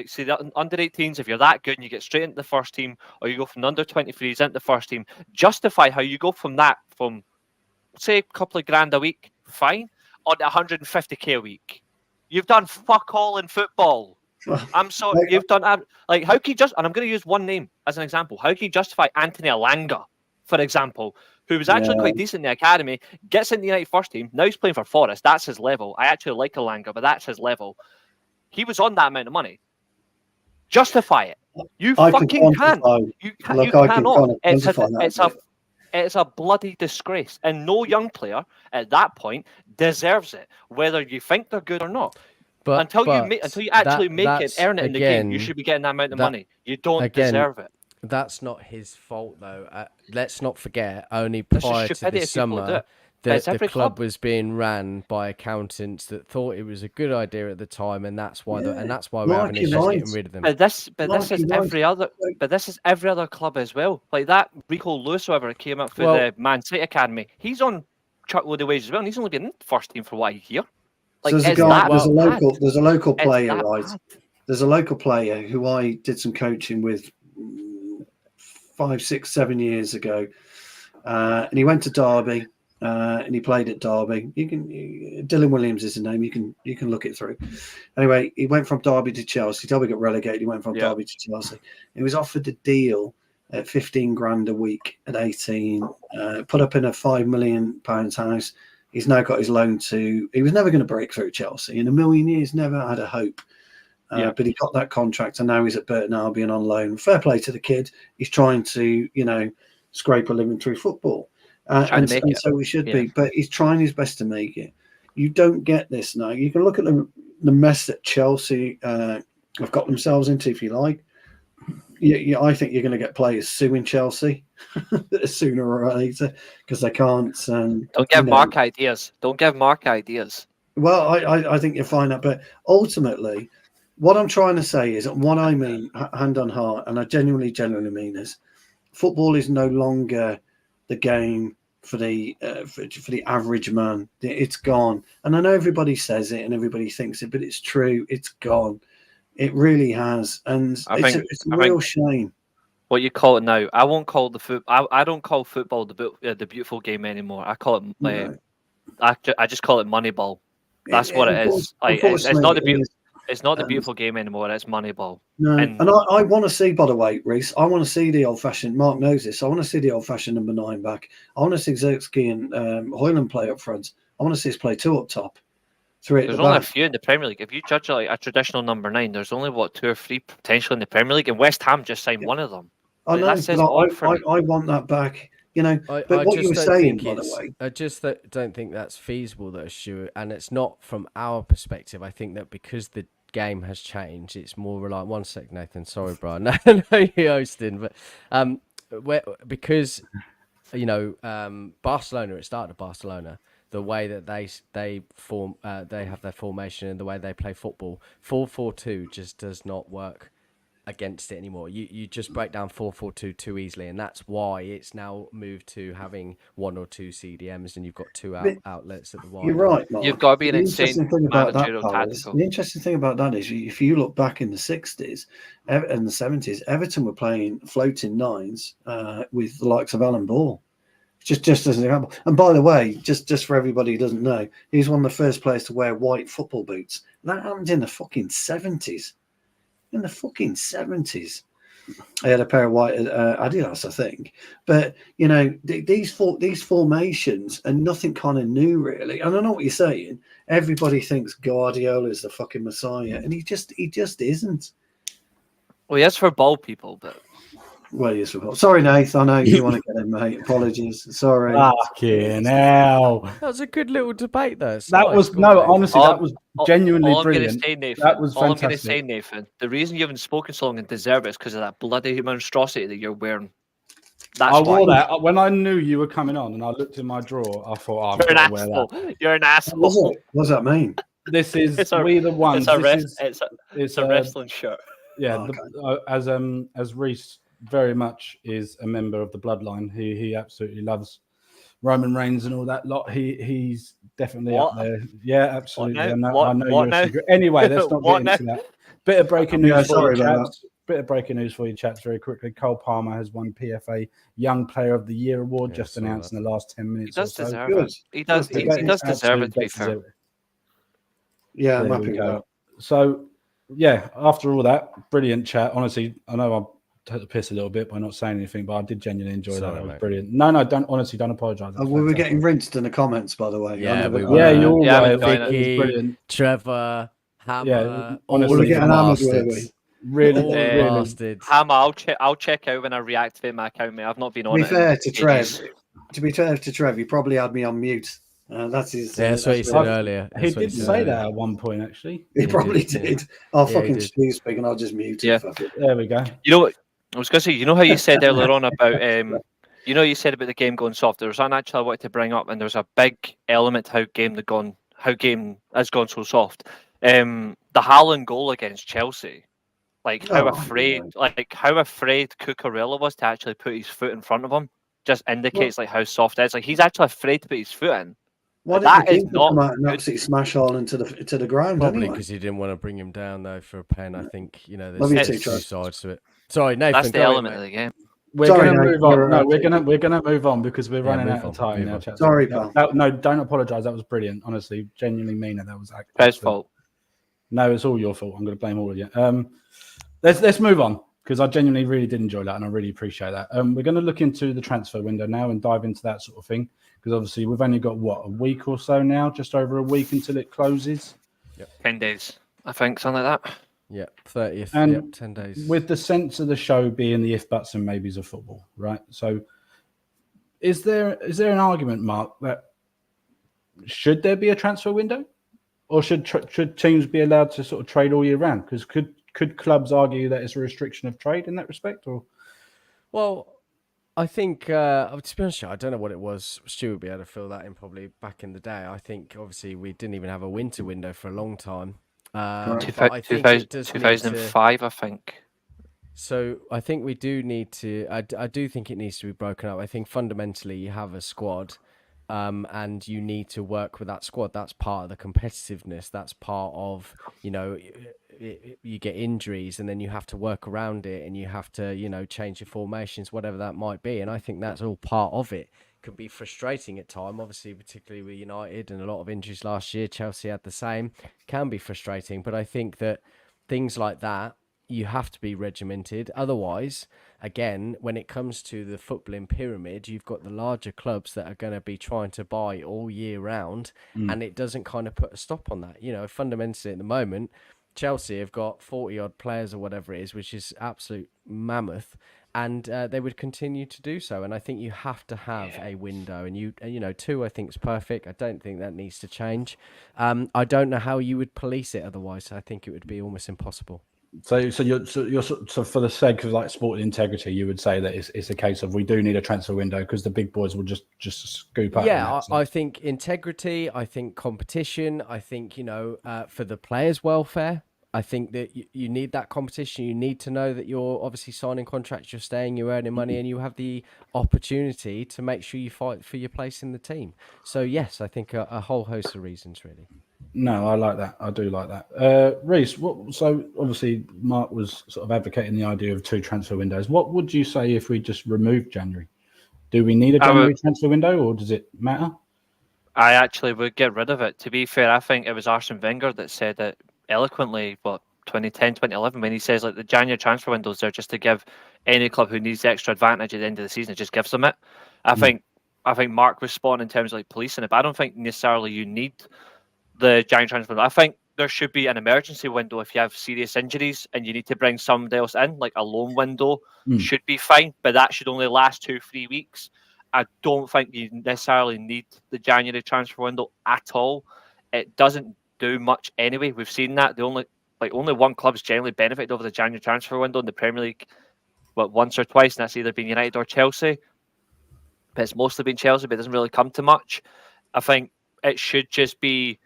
say the under 18s, if you're that good and you get straight into the first team, or you go from the under 23s into the first team, justify how you go from say a couple of grand a week, fine, on 150k a week. You've done fuck all in football. I'm sorry, you've done how can you and I'm going to use one name as an example. How can you justify Anthony Alanga, for example, who was actually quite decent in the academy, gets in the United first team, now he's playing for Forest, that's his level. I actually like Alanga, but that's his level. He was on that amount of money. Justify it. You fucking can't. You cannot. It's a bloody disgrace. And no young player at that point deserves it, whether you think they're good or not. But until you actually make it, earn it in the game, you should be getting that amount of money. You don't deserve it. That's not his fault, though. Let's not forget, only prior to this summer, the club was being ran by accountants that thought it was a good idea at the time, and that's why we're having issues getting rid of them. But this is every other club as well. Like that Rico Lewis, whoever came up through the Man City academy, he's on truckload of wages as well, and he's only been in the first team for what, a year. Like, so there's a local player, right? there's a local player who I did some coaching with 5, 6, 7 years ago, and he went to Derby. And he played at Derby. Dylan Williams is his name. You can look it through. Anyway, he went from Derby to Chelsea. Derby got relegated. He went from Derby to Chelsea. He was offered a deal at 15 grand a week at 18. Put up in a £5 million house. He's now got his loan to. He was never going to break through Chelsea in a million years. Never had a hope. But he got that contract, and now he's at Burton Albion on loan. Fair play to the kid. He's trying to, scrape a living through football. And so we should be, but he's trying his best to make it. You don't get this now. You can look at the mess that Chelsea have got themselves into, if you like. I think you're going to get players suing Chelsea sooner or later because they can't. Don't give Mark ideas. Don't give Mark ideas. Well, I think you'll find that. But ultimately, what I'm trying to say is, what I mean, hand on heart, and I genuinely mean is, football is no longer the game for the average man. It's gone, and I know everybody says it and everybody thinks it, but it's true. It's gone. It really has, and it's a real shame. What you call it now? I won't call the I don't call football the beautiful game anymore. I call it. I just call it Moneyball. That's what it is. Like it's not the beautiful. It's not the beautiful game anymore. It's Moneyball. No, and I want to see, by the way, Reese, I want to see the old-fashioned, Mark knows this, I want to see the old-fashioned number 9 back. I want to see Zirkzee and Hoyland play up front. I want to see us play 2 up top. 3 at There's the only back. a few in the Premier League. If you judge it like a traditional number 9, there's only, 2 or 3 potentially in the Premier League, and West Ham just signed one of them. I know, but I want that back. But what you were saying, by the way, I just don't think that's feasible, though, Stuart. And it's not from our perspective. I think that because the game has changed, it's more reliant. One sec, Nathan. Sorry, Brian. No, you're hosting, but because Barcelona. It started at Barcelona. The way that they form, they have their formation and the way they play football. 4-4-2 just does not work against it anymore. You just break down 4-4-2 too easily, and that's why it's now moved to having 1 or 2 CDMs, and you've got 2 outlets at the wide. You're right, Mark. You've got to be an The insane managerial tactical. The interesting thing about that is, if you look back in the 60s and the 70s, Everton were playing floating 9s with the likes of Alan Ball. Just as an example. And by the way, just for everybody who doesn't know, he was one of the first players to wear white football boots. That happened in the fucking 70s. In the fucking 70s, I had a pair of white Adidas, I think. But these formations are nothing kind of new, really. And I know what you're saying. Everybody thinks Guardiola is the fucking messiah, and he just isn't. Well, he is for bald people, but. Well, yes, sorry, Nath. I know you want to get in, mate. Apologies. Sorry. Fucking hell. That was a good little debate, though. Honestly, that was genuinely brilliant. That was fantastic. All I'm going to say, Nathan, the reason you haven't spoken so long and deserve it is because of that bloody monstrosity that you're wearing. I wore that when I knew you were coming on, and I looked in my drawer. I thought, you're an asshole. You're an asshole. What does that mean? This is We the Ones. It's a wrestling shirt. Yeah, as Reese very much is a member of the bloodline. He absolutely loves Roman Reigns and all that lot. He's definitely up there. Yeah, absolutely. I know you're anyway, let's not get into that. Bit of breaking news for you, chaps. Bit of breaking news for you, chaps, very quickly. Cole Palmer has won PFA Young Player of the Year award, just announced in the last 10 minutes. He does deserve it. He does deserve it, to be fair. Yeah, I'm happy with that. So, yeah, after all that, brilliant chat. Honestly, I know I took the piss a little bit by not saying anything, but I did genuinely enjoy that. It was brilliant. No, don't apologise. We were getting rinsed in the comments, by the way. Yeah, you're all right. Vicky, brilliant. Trevor, Hammer. Yeah, honestly, we're getting hammered, really bastards. Hammer, I'll check out when I reactivate my account, mate. I've not been on it. To be fair to Trev, he probably had me on mute. That's his. That's what he said earlier. He did say that at one point, actually. He probably did. I'll fucking speak and I'll just mute it. There we go. You know what? I was going to say, you know how you said earlier on about, you said about the game going soft. There was one actually I wanted to bring up, and there's a big element to how game has gone so soft. The Haaland goal against Chelsea, how afraid Cucurella was to actually put his foot in front of him, just indicates how soft it is. He's actually afraid to put his foot in. Why did That the is keeper not come out and good. absolutely smash Haaland to the ground? Probably Anyway, because he didn't want to bring him down though for a pen. I think Love you there's too, two Charles. sides to it. Sorry, Nathan. That's the go element ahead, of mate. the game. We're Sorry, going to Nate, move on. you're No, right. we're gonna move on because we're running move out of on, time move now. on. Chaps. Sorry, pal. No, don't apologise. That was brilliant. Honestly, genuinely mean it. That was Fred's absolute. fault. No, it's all your fault. I'm going to blame all of you. Let's move on because I genuinely really did enjoy that and I really appreciate that. We're going to look into the transfer window now and dive into that sort of thing because obviously we've only got a week or so now, just over a week until it closes. 10 days, I think, something like that. Yeah, 30th. And Yep, 10 days. with the sense of the show being the if, buts, and maybes of football, right? So, is there an argument, Mark, that should there be a transfer window, or should teams be allowed to sort of trade all year round? Because could clubs argue that it's a restriction of trade in that respect, or? Well, I think, to be honest, I don't know what it was. Stu would be able to fill that in probably back in the day. I think, obviously, we didn't even have a winter window for a long time. But I think it does 2005, I think. So I think we do need to. I do think it needs to be broken up. I think fundamentally you have a squad, and you need to work with that squad. That's part of the competitiveness. That's part of you get injuries, and then you have to work around it, and you have to change your formations, whatever that might be. And I think that's all part of it. Can be frustrating at time, obviously, particularly with United and a lot of injuries last year. Chelsea had the same. Can be frustrating, but I think that things like that, you have to be regimented. Otherwise, again, when it comes to the footballing pyramid, you've got the larger clubs that are going to be trying to buy all year round, and it doesn't kind of put a stop on that. Fundamentally at the moment, Chelsea have got 40 odd players or whatever it is, which is absolute mammoth, and they would continue to do so. And I think you have to have a window, and 2 I think is perfect. I don't think that needs to change. I don't know how you would police it otherwise. I think it would be almost impossible. So for the sake of like sporting integrity, you would say that it's a case of we do need a transfer window because the big boys will just scoop up. Yeah, I think integrity. I think competition. I think for the players' welfare. I think that you need that competition. You need to know that you're obviously signing contracts, you're staying, you're earning money, and you have the opportunity to make sure you fight for your place in the team. So yes, I think a whole host of reasons really. No, I like that. I do like that. Reece, so obviously Mark was sort of advocating the idea of 2 transfer windows. What would you say if we just removed January? Do we need a January transfer window, or does it matter? I actually would get rid of it. To be fair, I think it was Arsene Wenger that said it eloquently, 2010, 2011, when he says like the January transfer windows there just to give any club who needs the extra advantage at the end of the season, it just gives them it. I think Mark was spot on in terms of like policing it, but I don't think necessarily you need the January transfer window. I think there should be an emergency window if you have serious injuries and you need to bring somebody else in, like a loan window should be fine, but that should only last 2-3 weeks. I don't think you necessarily need the January transfer window at all. It doesn't do much anyway. We've seen that. Only one club's generally benefited over the January transfer window in the Premier League, once or twice, and that's either been United or Chelsea. But it's mostly been Chelsea, but it doesn't really come to much. I think it should just be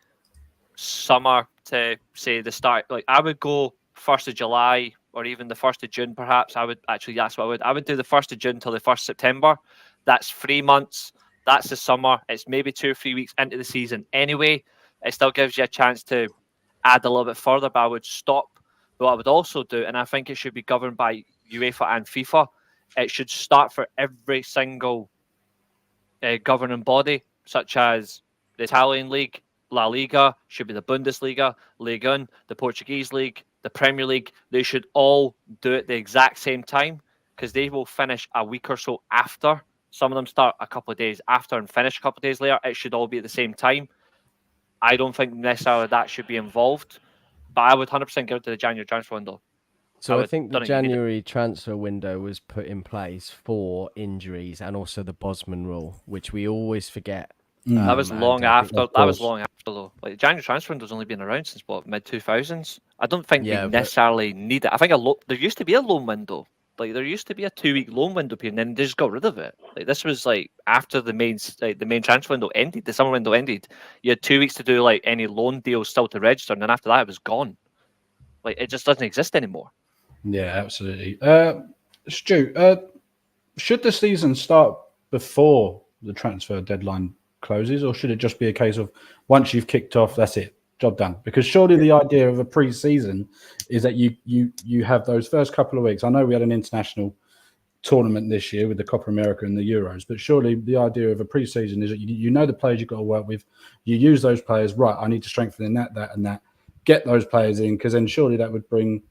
summer to say the start. Like I would go 1st of July or even the 1st of June, perhaps. I would do the 1st of June till the 1st of September. That's 3 months. That's the summer. It's maybe 2 or 3 weeks into the season anyway. It still gives you a chance to add a little bit further, but I would stop. But what I would also do, and I think it should be governed by UEFA and FIFA, it should start for every single governing body, such as the Italian League, La Liga, should be the Bundesliga, Ligue 1, the Portuguese League, the Premier League. They should all do it the exact same time because they will finish a week or so after. Some of them start a couple of days after and finish a couple of days later. It should all be at the same time. I don't think necessarily that should be involved, but I would 100% go to the January transfer window. So I think the January transfer window was put in place for injuries and also the Bosman rule, which we always forget. That was long after. That was long after though. Like the January transfer window's only been around since mid 2000s. I don't think they necessarily need it. I think there used to be a loan window. Like there used to be a 2-week loan window period, and then they just got rid of it. Like this was like after the main transfer window ended, the summer window ended. You had 2 weeks to do like any loan deals still to register, and then after that it was gone. Like it just doesn't exist anymore. Yeah, absolutely. Stu, should the season start before the transfer deadline closes, or should it just be a case of once you've kicked off, that's it, job done? Because surely the idea of a pre-season is that you have those first couple of weeks. I know we had an international tournament this year with the Copa America and the Euros, but surely the idea of a pre-season is that you know the players you've got to work with, you use those players, right, I need to strengthen in that and that, get those players in, because then surely that would bring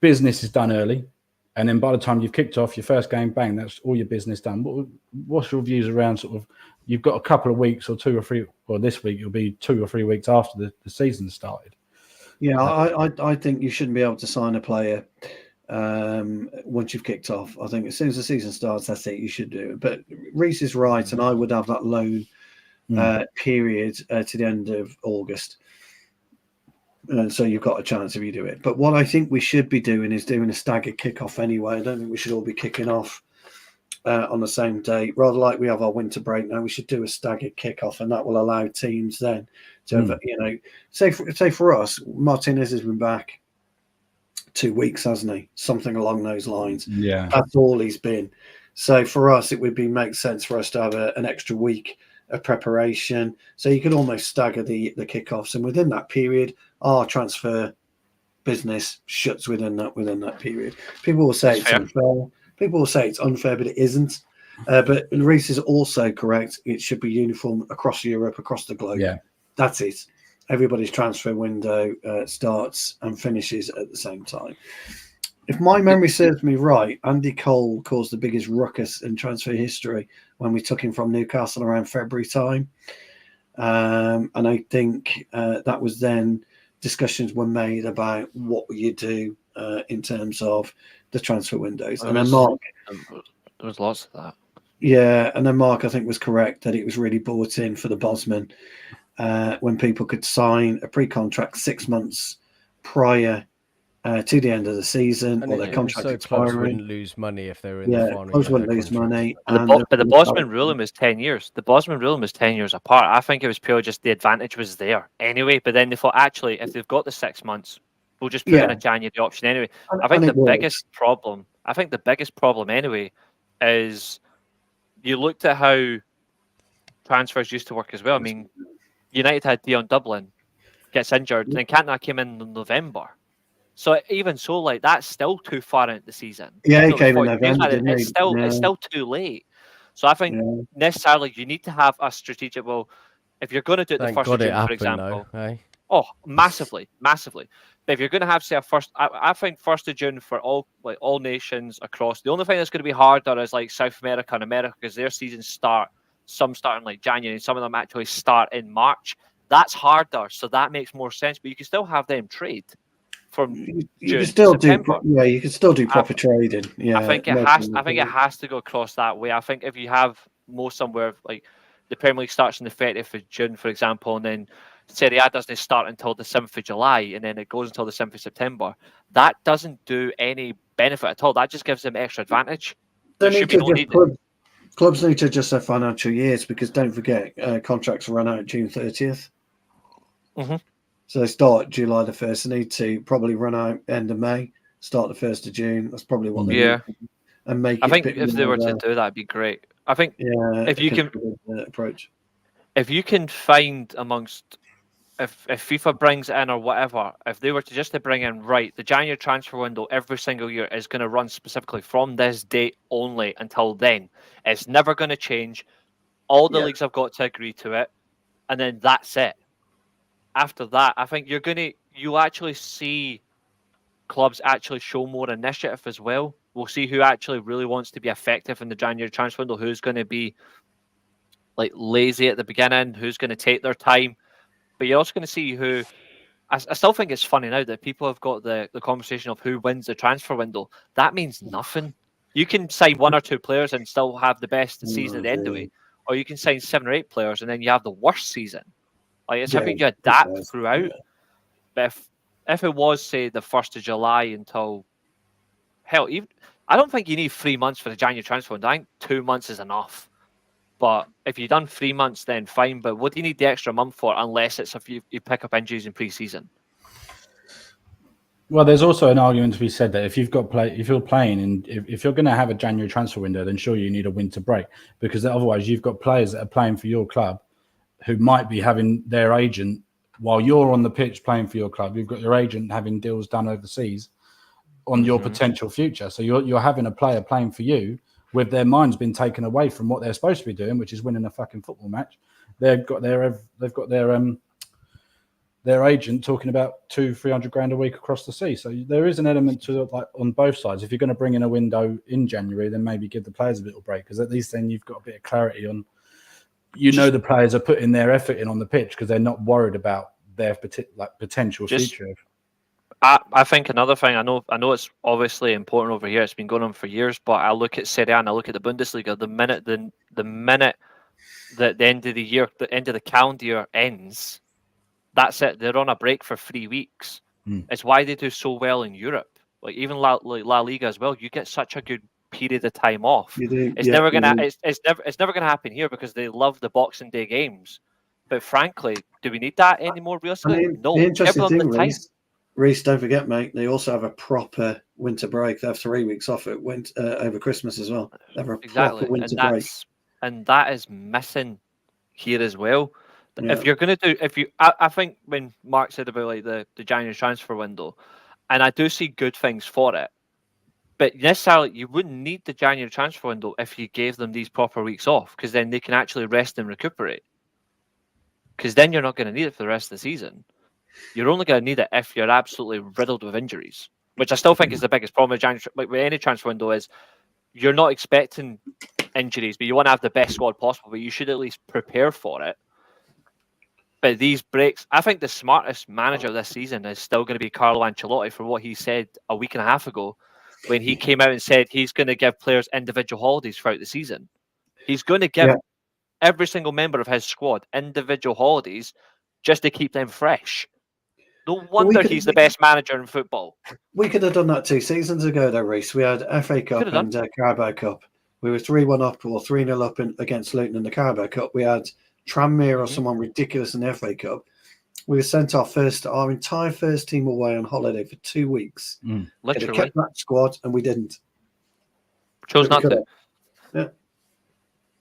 business is done early, and then by the time you've kicked off your first game, bang, that's all your business done. What's your views around sort of, you've got a couple of weeks or 2 or 3, or this week it'll be 2 or 3 weeks after the season started. Yeah, I think you shouldn't be able to sign a player once you've kicked off. I think as soon as the season starts, that's it, you should do it. But Reese is right, and I would have that loan period to the end of August. And so you've got a chance if you do it. But what I think we should be doing is doing a staggered kickoff anyway. I don't think we should all be kicking off on the same day. Rather like we have our winter break now, we should do a staggered kickoff, and that will allow teams then to have, say for us, Martinez has been back 2 weeks, hasn't he? Something along those lines. Yeah, that's all he's been. So for us, it would make sense for us to have an extra week of preparation. So you could almost stagger the kickoffs, and within that period, our transfer business shuts within that period. People will say it's unfair. People will say it's unfair, but it isn't. But Reese is also correct. It should be uniform across Europe, across the globe. Yeah, that's it. Everybody's transfer window starts and finishes at the same time. If my memory serves me right, Andy Cole caused the biggest ruckus in transfer history when we took him from Newcastle around February time. And I think that was then discussions were made about what you do in terms of the transfer windows. And then Mark, there was lots of that. Yeah, and then Mark, I think, was correct that it was really bought in for the Bosman when people could sign a pre-contract 6 months prior to the end of the season, and or their contract so expiring. clubs wouldn't lose money if they were in the final. Clubs wouldn't lose money. But the Bosman ruling was 10 years. The Bosman ruling was 10 years apart. I think it was purely just the advantage was there anyway. But then they thought, actually, if they've got the 6 months, we'll just put in a January option anyway. I think the biggest problem anyway is you looked at how transfers used to work as well. I mean, United had Dion Dublin gets injured, and then Cantona came in November. So even so, like, that's still too far into the season. Yeah, he came in November. It's still too late. So I think necessarily you need to have a strategic. Well, if you're going to do it the first of June, for example, massively. But if you're going to have, say, I think 1st of June for all nations across. The only thing that's going to be harder is like South America and America, because their seasons start. Some start in like January, and some of them actually start in March. That's harder, so that makes more sense. But you can still have them trade from June to September. You can still do proper trading. Yeah, I think it has to go across that way. I think if you have somewhere like the Premier League starts on the 30th of June, for example, and then Serie A doesn't start until the 7th of July, and then it goes until the 7th of September. That doesn't do any benefit at all. That just gives them extra advantage. Clubs need to adjust their financial years, because don't forget, contracts run out June 30th. Mm-hmm. So they start July the 1st. They need to probably run out end of May, start the 1st of June. That's probably what they need. And make. I think if they were to do that, it'd be great. I think if you can approach, if you can find amongst. If FIFA brings it in or whatever, if they were to bring in, right, the January transfer window every single year is going to run specifically from this date only until then. It's never going to change. All the leagues have got to agree to it, and then that's it. After that, I think you'll actually see clubs actually show more initiative as well. We'll see who actually really wants to be effective in the January transfer window, who's going to be like lazy at the beginning, who's going to take their time. But you're also going to see who. I still think it's funny now that people have got the conversation of who wins the transfer window. That means nothing. You can sign 1 or 2 players and still have the best season at the end of it, or you can sign 7 or 8 players and then you have the worst season. Like, it's something you adapt throughout. But if it was, say, the 1st of July until I don't think you need 3 months for the January transfer window. I think 2 months is enough. But if you've done 3 months, then fine. But what do you need the extra month for, unless it's if you pick up injuries in pre-season? Well, there's also an argument to be said that if you're playing and if you're going to have a January transfer window, then sure you need a winter break, because otherwise you've got players that are playing for your club who might be having their agent while you're on the pitch playing for your club. You've got your agent having deals done overseas on your potential future. So you're having a player playing for you with their minds been taken away from what they're supposed to be doing, which is winning a fucking football match. They've got their agent talking about 200-300 grand a week across the sea. So there is an element to it, like on both sides. If you're going to bring in a window in January, then maybe give the players a little break, because at least then you've got a bit of clarity on, the players are putting their effort in on the pitch because they're not worried about their potential future. I think another thing, I know it's obviously important over here. It's been going on for years, but I look at Serie A and I look at the Bundesliga. The minute that the end of the year, the end of the calendar year ends, that's it. They're on a break for 3 weeks. It's why they do so well in Europe. Like even La Liga as well. You get such a good period of time off. It's never gonna happen here because they love the Boxing Day games. But frankly, do we need that anymore? Realistically, no. The interesting thing, Reece, don't forget, mate. They also have a proper winter break. They have 3 weeks off at over Christmas as well. They have a proper winter break, and that is missing here as well. If you're going to do, I think when Mark said about like the January transfer window, and I do see good things for it, but necessarily you wouldn't need the January transfer window if you gave them these proper weeks off, because then they can actually rest and recuperate. Because then you're not going to need it for the rest of the season. You're only going to need it if you're absolutely riddled with injuries, which I still think is the biggest problem with January, like with any transfer window, is you're not expecting injuries, but you want to have the best squad possible, but you should at least prepare for it. But these breaks, I think the smartest manager this season is still going to be Carlo Ancelotti, for what he said a week and a half ago when he came out and said he's going to give players individual holidays throughout the season. He's going to give every single member of his squad individual holidays just to keep them fresh. No wonder he's the best manager in football. We could have done that 2 seasons ago, though, Reece. We had FA Cup and Carabao Cup. We were 3-1 up or 3-0 up against Luton in the Carabao Cup. We had Tranmere or someone ridiculous in the FA Cup. We were sent our entire first team away on holiday for 2 weeks. Literally. Could have kept that squad, and we didn't. Chose not to. Yeah.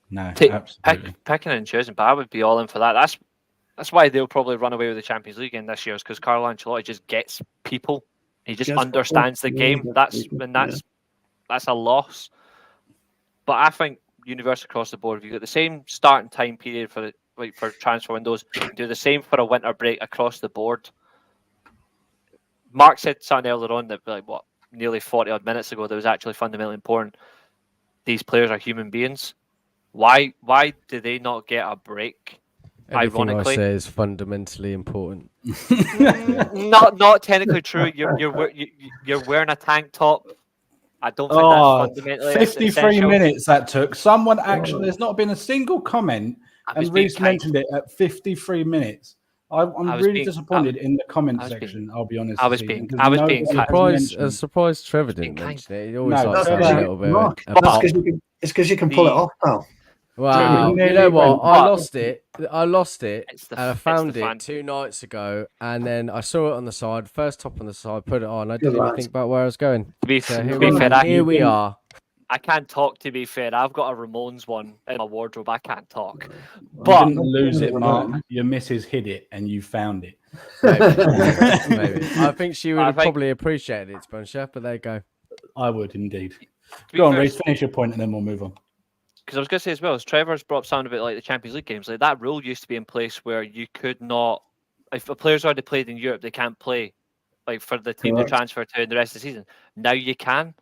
No, absolutely. Picking and choosing, but I would be all in for that. That's why they'll probably run away with the Champions League in this year, is because Carlo Ancelotti just gets people. He just understands the game. That's a loss. But I think universal across the board, if you've got the same starting time period for transfer windows, do the same for a winter break across the board. Mark said something earlier on that nearly 40 odd minutes ago that was actually fundamentally important. These players are human beings. Why do they not get a break? Everything ironically, I say is fundamentally important. not technically true. You're wearing a tank top. I don't think that's fundamentally 53 essential. minutes that took. Someone actually, there's not been a single comment, and Reece mentioned it at 53 minutes. I'm really disappointed in the comment section. I'll be honest. I was being surprised Trevor didn't mention it. He always likes to have a little bit. It's because you can pull it off now. Wow, you know what? I lost it, and I found it 2 nights ago, and then I saw it on the side, first top on the side, put it on. I didn't even think about where I was going. Here we are. I can't talk, to be fair. I've got a Ramones one in my wardrobe. I can't talk. But you didn't lose it, Mark. Your missus hid it, and you found it. Maybe. I think she would have probably appreciated it, Sponchef, but there you go. I would indeed. Go on, Reece, finish your point, and then we'll move on. Because I was going to say as well, as Trevor's brought up something about like the Champions League games, like that rule used to be in place where you could not, if a player's already played in Europe, they can't play like for the team to transfer to in the rest of the season. Now you can.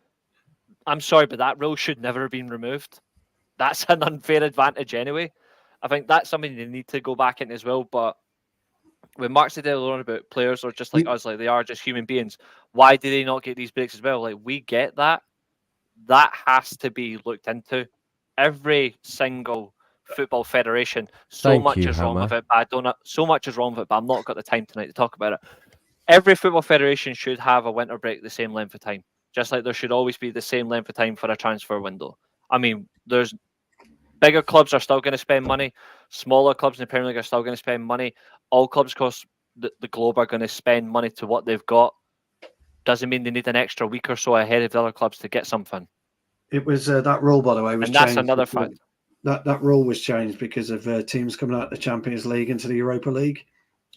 I'm sorry, but that rule should never have been removed. That's an unfair advantage anyway. I think that's something they need to go back in as well. But when Mark said earlier on about players are just like us, like they are just human beings, why do they not get these breaks as well? Like we get that. That has to be looked into. Every single football federation, so much is wrong with it. So much is wrong with it, but I've not got the time tonight to talk about it. Every football federation should have a winter break the same length of time, just like there should always be the same length of time for a transfer window. I mean, there's bigger clubs are still going to spend money. Smaller clubs in the Premier League are still going to spend money. All clubs across the globe are going to spend money to what they've got. doesn't mean they need an extra week or so ahead of the other clubs to get something. It was that rule, by the way, was And that's changed another because- fact. That rule was changed because of teams coming out of the Champions League into the Europa League,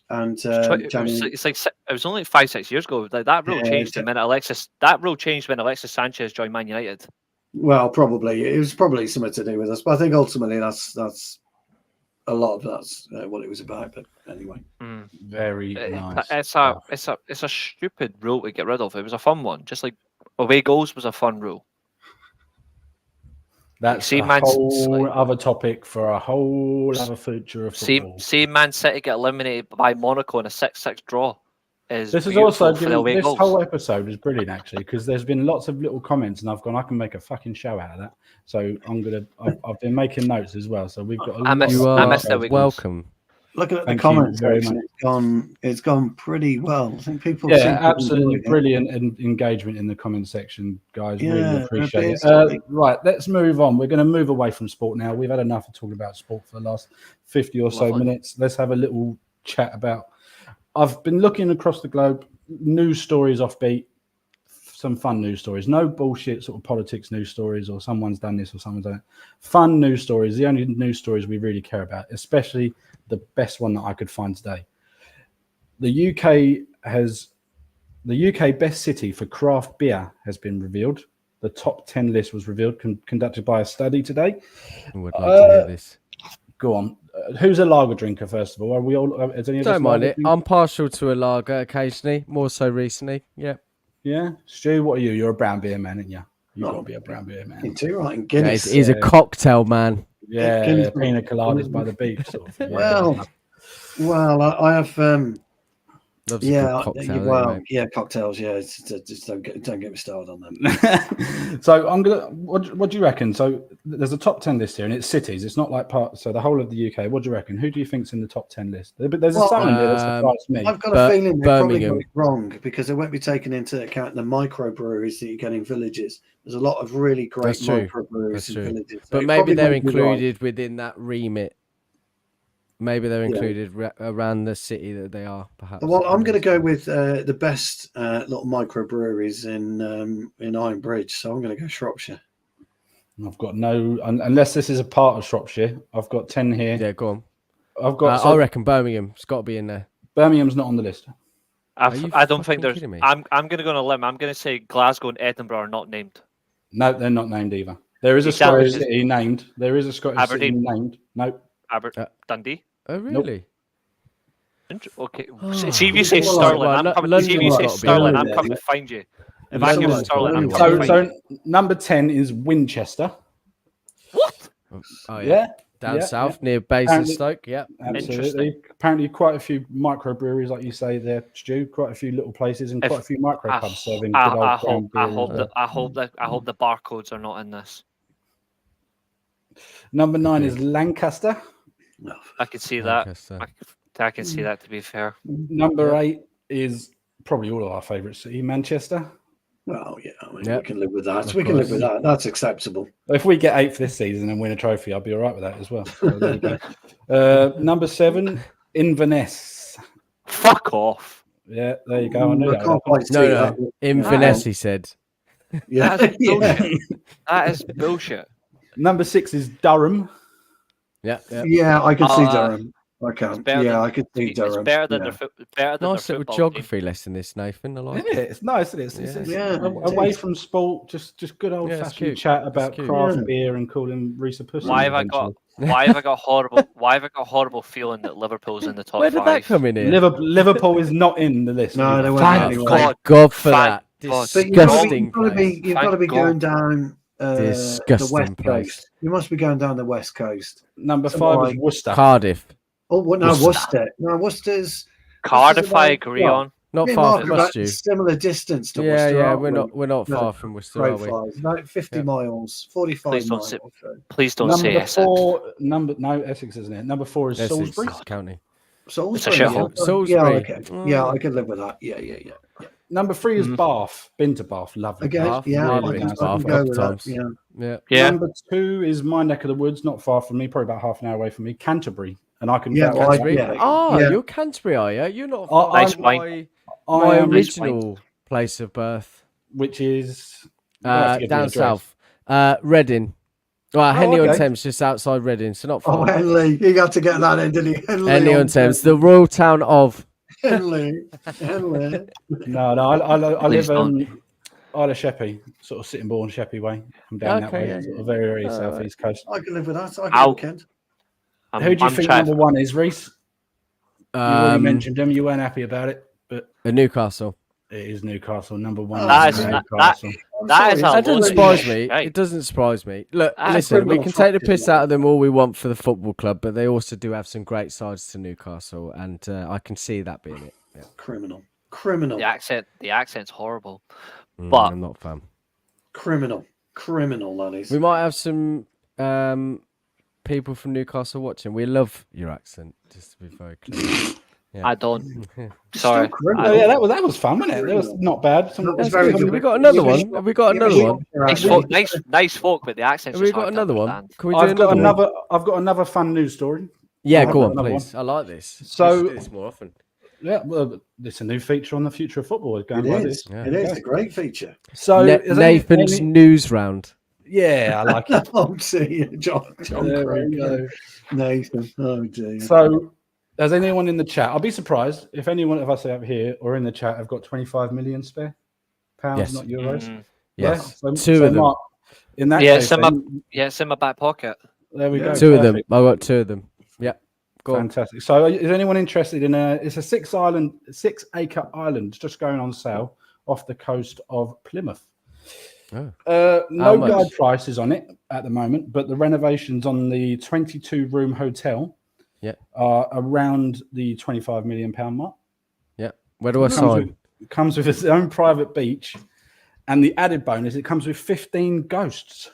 and It was only 5-6 years ago. Like, that rule changed the minute Alexis. That rule changed when Alexis Sanchez joined Man United. well, probably it was probably something to do with us, but I think ultimately that's a lot of that's what it was about. But anyway, Very nice. It's a stupid rule to get rid of. It was a fun one, just like away goals was a fun rule. That's a whole other topic for a whole other future of football. See Man City get eliminated by Monaco in a 6-6 draw. This is also this whole episode is brilliant actually, because there's been lots of little comments and I've gone, I can make a fucking show out of that. So I've been making notes as well. So we've got I missed that. Welcome. Looking at the comments section, it's gone pretty well. I think people absolutely brilliant engagement in the comment section, guys. Really appreciate it. Right, let's move on. We're going to move away from sport now. We've had enough of talking about sport for the last 50 or so minutes. Let's have a little chat about. I've been looking across the globe, news stories offbeat, some fun news stories. No bullshit sort of politics news stories or someone's done this or someone's done it. Fun news stories, the only news stories we really care about, especially the best one that I could find today. The UK best city for craft beer has been revealed. The top 10 list was revealed, conducted by a study today. I would like to hear this. Go on. Who's a lager drinker, first of all? Are we all? Don't mind it. I'm partial to a lager occasionally, more so recently. Yeah. Yeah. Stu, what are you? You're a brown beer man, aren't you? You've got to be a brown beer man. Too right. And Guinness. Yeah, he's a cocktail man. Yeah, pina coladas by the beach. Sort of thing. Well, I have. Cocktail, cocktails. Yeah, just don't get me started on them. So I'm gonna. What do you reckon? So there's a top 10 list here, and it's cities. It's not like part. So the whole of the UK. What do you reckon? Who do you think's in the top 10 list? There's a someone here that surprised me. I've got a feeling they probably got it wrong because they won't be taking into account the microbreweries that you get in villages. There's a lot of really great microbreweries in villages. But maybe they're included within that remit. Maybe they're included around the city that they are, perhaps. Well, I'm going to go with the best little microbreweries in Iron Bridge, so I'm going to go Shropshire. I've got no, unless this is a part of Shropshire. I've got 10 here. Yeah, go on. I've got. I reckon Birmingham's got to be in there. Birmingham's not on the list. I don't think there's. I'm going to go on a limb. I'm going to say Glasgow and Edinburgh are not named. No, they're not named either. There is a Scottish city named. There is a Scottish city named. No. Dundee. Oh, really? Nope. Okay. See if you say Stirling. I'm coming to find you. If I give Stirling, I'm coming to find you. So number 10 is Winchester. What? Oh, yeah. Down south near Basingstoke. Yeah. Absolutely. Apparently quite a few microbreweries, like you say there, Stu. Quite a few little places and quite a few micro pubs serving good old I hope the barcodes are not in this. Number 9 is Lancaster. No. I can see that. I can see that, to be fair. Number 8 is probably all of our favourite city, Manchester. Well, yeah, we can live with that. We can live with that. That's acceptable. If we get 8th this season and win a trophy, I'll be all right with that as well. So there you go. Number 7, Inverness. Fuck off. Yeah, there you go. I know no. Inverness, he said. Yeah. That is bullshit. Number 6 is Durham. Yeah, I can see Durham. I can. I can see Durham. It's better than their nice little geography lesson, this, Nathan. I like it. It's nice. Away from sport, just good old fashioned chat about craft beer and calling Reese a pussy. Why have I got horrible feeling that Liverpool's in the top 5? Where did that come in here? Liverpool is not in the list. No, they weren't. Thank God for that. Disgusting. You've got to be going down the west coast. You must be going down the west coast. Number 5 is Worcester. Cardiff. Oh, no, Worcester. No, Worcester's. Cardiff, I agree on. Not far from us, similar distance to Worcester. Yeah, we're not far from Worcester, are we? Like 50 miles, 45 miles. Please don't say Essex. No, Essex isn't it? Number 4 is Salisbury County. Salisbury. Salisbury. Yeah, okay. Yeah, I can live with that. Yeah. Number 3 is Bath. Been to Bath. Lovely. Okay. Bath. Really I Bath can go with times. That. Yeah. Number 2 is my neck of the woods, not far from me, probably about half an hour away from me, Canterbury. And I can Canterbury. You're Canterbury, are you? You're not far from my original place of birth. Which is you'll have to give me Down the address. south. Reading. Well, Oh, Henley on okay. Thames, just outside Reading, so not Oh, far. Henley. You got to get that in, didn't you? Henley on Thames, the royal town of. Henley. Henley. No, I Please live don't. Isle of Sheppey, sort of Sittingbourne, Sheppey way. I'm down that Okay, way, yeah, sort of very, very Oh, southeast coast. I can live with that. I can Ow. live Kent. Who do you think trying- number one is, Reese? You already Um, mentioned them. You weren't happy about it, but Newcastle. it is Newcastle. Number one That is is- that- Newcastle. That is a That doesn't load of surprise me. shite. It doesn't surprise me. Look, That's listen, we criminal can take the practice, piss man. out of them all we want for the football club, but they also do have some great sides to Newcastle, and I can see that being it. Yeah. Criminal. The accent's horrible. But- I'm not a fan. Criminal, that is. We might have some people from Newcastle watching. We love your accent, just to be very clear. Yeah. I don't. Sorry. Still criminal. Oh yeah, that was fun, wasn't it? That was not bad. That was That's very good. good. Have we got another one? Have we got another one? Nice folk, but the accent's Have we just got hard to another one? understand. Can we do I've got another one? I've got another fun news story. Yeah, I've go got on, another please. I like this. So- We should do this more often. Yeah, well, it's a new feature on the future of football. It's going like It this. is. Yeah. It is a great feature. So is Nathan's news round. yeah, I like it. Oh, dear. John There Craig. we go. Nathan. Oh, dear. So, has anyone in the chat? I'll be surprised if anyone of us out here or in the chat have got 25 million spare pounds, Yes. not euros. Mm. Yes. So, Two of them. Mark, in that Yeah, case, it's in my back pocket. there we Yeah. go. Two of them. Perfect. I got two of them. Yeah. Go on. Fantastic. So, is anyone interested in it's a 6-acre island just going on sale off the coast of Plymouth. Oh. No much? guide prices on it at the moment, but the renovations on the 22-room hotel are around the £25 million mark. Yeah. Where do I sign? Comes with its own private beach, and the added bonus, it comes with 15 ghosts.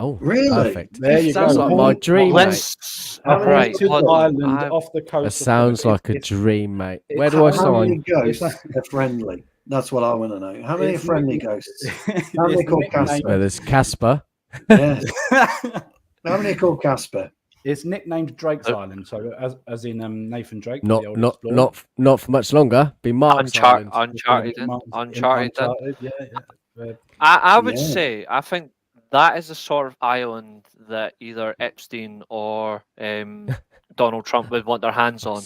Oh, Really? perfect. There you Sounds go. like my dream, mate. Let's. A Right. haunted hold on. island I- off the coast. That of sounds Plymouth. like a dream, mate. it's- Where do I How many sign? ghosts are friendly? That's what I want to know. How many are It's friendly nick- ghosts? How many It's called nicknamed- Casper? Well, there's Casper. Yes. How many are called Casper? It's nicknamed Drake's Island, so as in Nathan Drake. Not the old not explorer. not for much longer. Be Mark's Island. Uncharted. Uncharted. Yeah. I would Yeah. say I think that is the sort of island that either Epstein or Donald Trump would want their hands on.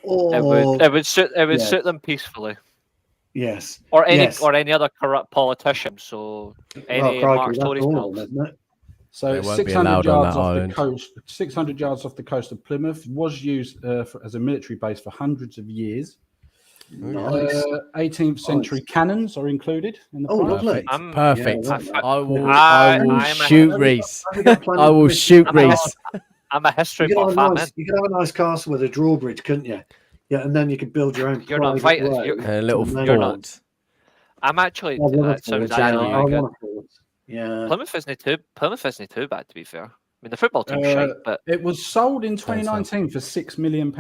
Or It would suit yeah. suit them peacefully, yes. or any Yes. or any other corrupt politician. So any Well, Mark crikey, that's Story's all pills. of them, isn't it? So They won't be 600 allowed on yards that off island. the coast. 600 yards off the coast of Plymouth was used as a military base for hundreds of years. Nice. 18th century cannons are included in the Oh, price. lovely. I'm, Perfect. Yeah, I will. I- I will I'm a- shoot Reese. Have you got plans I will to- shoot I'm a- Reese. I'm a history You could, buff have fan, a man. nice, you could have a nice castle with a drawbridge, couldn't you? Yeah, and then you could build your own. You're not private invited. way. You're- And a little You're not. fort. I'm actually. I want a That sounds fort, January. actually I really good. want a fort. Yeah. Plymouth isn't too bad, to be fair. I mean, the football team's shite, but It was sold in 2019 for £6 million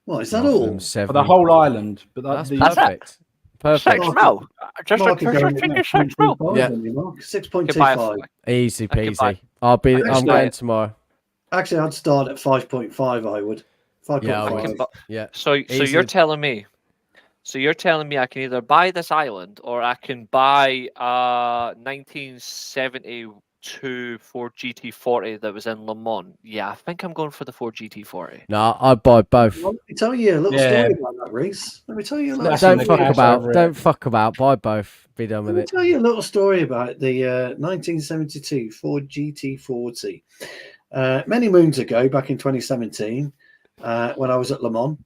Well, is that all? for the whole island. But That's the perfect. Perfect. 6 mil. Just Mark is going in think at it's 6 mil. 6.25, Yeah. isn't he, Mark? Could buy 6.25. Easy I could buy- peasy. I'm Actually- going tomorrow. Actually, I'd start at 5.5. I would. 5.5. Yeah, I can would. bu- Yeah. So Easy. you're telling me. So you're telling me I can either buy this island or I can buy a 1972 Ford GT40 that was in Le Mans. Yeah, I think I'm going for the Ford GT40. No, I'd buy both. Let me tell you a little Yeah. story about that, Reese. Let me tell you a little. That's Don't the fuck cash about. over it. Don't fuck about. Buy both. Be done Let with me it. tell you a little story about the 1972 Ford GT40. Many moons ago, back in 2017, when I was at Le Mans,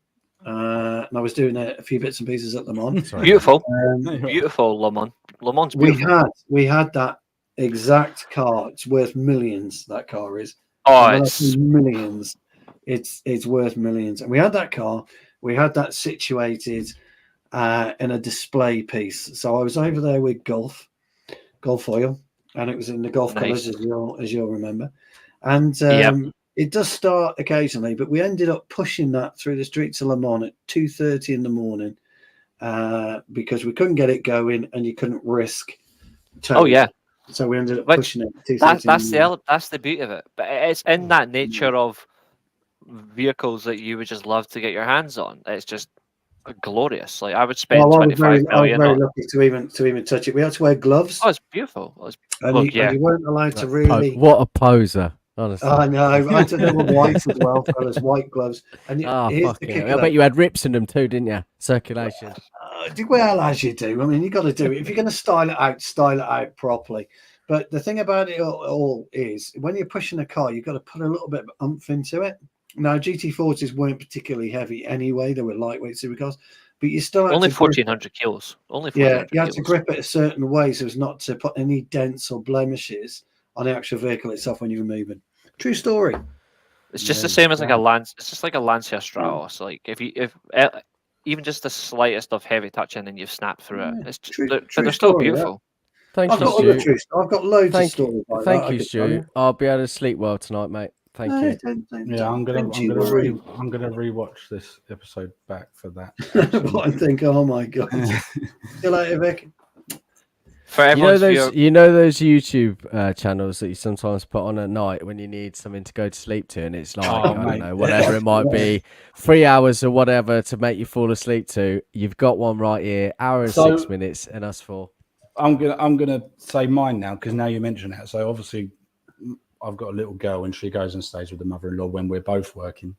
and I was doing a few bits and pieces at Le Mans. Sorry. Beautiful, beautiful Le Mans. Le Mans beautiful. We had that exact car. It's worth millions. That car is. Oh, And when I it's say millions. It's worth millions. And we had that car. We had that situated in a display piece. So I was over there with Gulf Oil, and it was in the Gulf Nice. colours, as you'll remember. And Yep. it does start occasionally, but we ended up pushing that through the streets of Le Mans at 2:30 in the morning because we couldn't get it going, and you couldn't risk. oh yeah. So we ended up Which- pushing it. At 2:30 That's the beauty of it. But it's in that nature of vehicles that you would just love to get your hands on. It's just glorious. Like I would spend Well, I was 25 million very on. lucky to even touch it. We had to wear gloves, Oh, it's beautiful. and look, you weren't allowed to really. What a poser, honestly. I know. I had to have white as well, fellas, white gloves. And here's the fucking kicker. hell. I bet you had rips in them too, didn't you? Circulation. Well, as you do. I mean, you got to do it. If you're going to style it out properly. But the thing about it all is, when you're pushing a car, you've got to put a little bit of oomph into it. Now, GT40s weren't particularly heavy anyway; they were lightweight supercars. But you still had only to 1,400 kilos. Only 1,400 you had kilos. to grip it a certain way so as not to put any dents or blemishes on the actual vehicle itself when you were moving. True story. It's just the same as like a Lance. It's just like a Lancia Stratos. Like if even just the slightest of heavy touching and you've snapped through it. It's just, but they're still beautiful. Thank I've you, got Stu. I've got loads of stories. Like Thank that you, Stu. I'll be able to sleep well tonight, mate. Thank you. I'm gonna rewatch this episode back for that. What I think, oh my god. See you later, Vic. For you know those view... YouTube channels that you sometimes put on at night when you need something to go to sleep to, and it's like I don't know, whatever it might be, 3 hours or whatever to make you fall asleep to. You've got one right here, hour and 6 minutes, and us 4. I'm gonna say mine now because now you mention it. So obviously, I've got a little girl and she goes and stays with the mother-in-law when we're both working.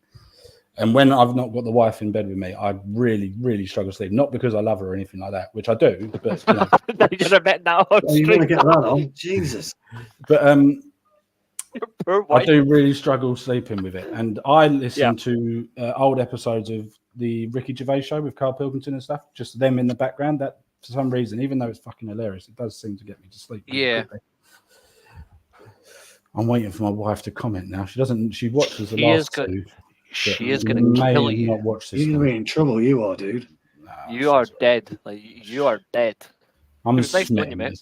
And when I've not got the wife in bed with me, I really, really struggle to sleep. Not because I love her or anything like that, which I do. But you know, you're a bit now. You want to get that on, Jesus. But I do really struggle sleeping with it. And I listen to old episodes of the Ricky Gervais show with Carl Pilkington and stuff. Just them in the background. That for some reason, even though it's fucking hilarious, it does seem to get me to sleep. Yeah. I'm waiting for my wife to comment now. She doesn't. She watches the last two. She is going to kill you. Not watch this. You're going to be in trouble. You are, dude. No, you are dead. Like you are dead. I'm nice when you met.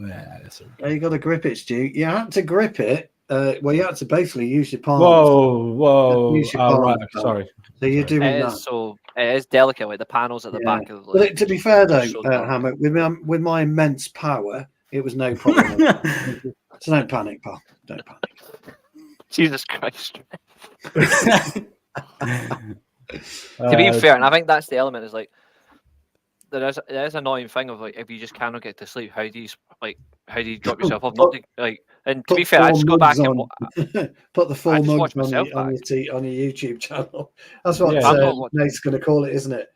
Yeah, that's all you got to grip it, Stu. You had to grip it. Well, you had to basically use your palm. Whoa! Right. Sorry. So you're doing that. So it is delicate, like the panels at the back of the. But to be fair, though, Hammer, with my immense power, it was no problem. So don't panic, pal. Don't panic. Jesus Christ. To be fair, and I think that's the element is like there's an annoying thing of like if you just cannot get to sleep, how do you drop yourself off? Not to, like, and to be fair, I just go back and put the full mugs on your YouTube channel. That's what Nate's going to call it, isn't it?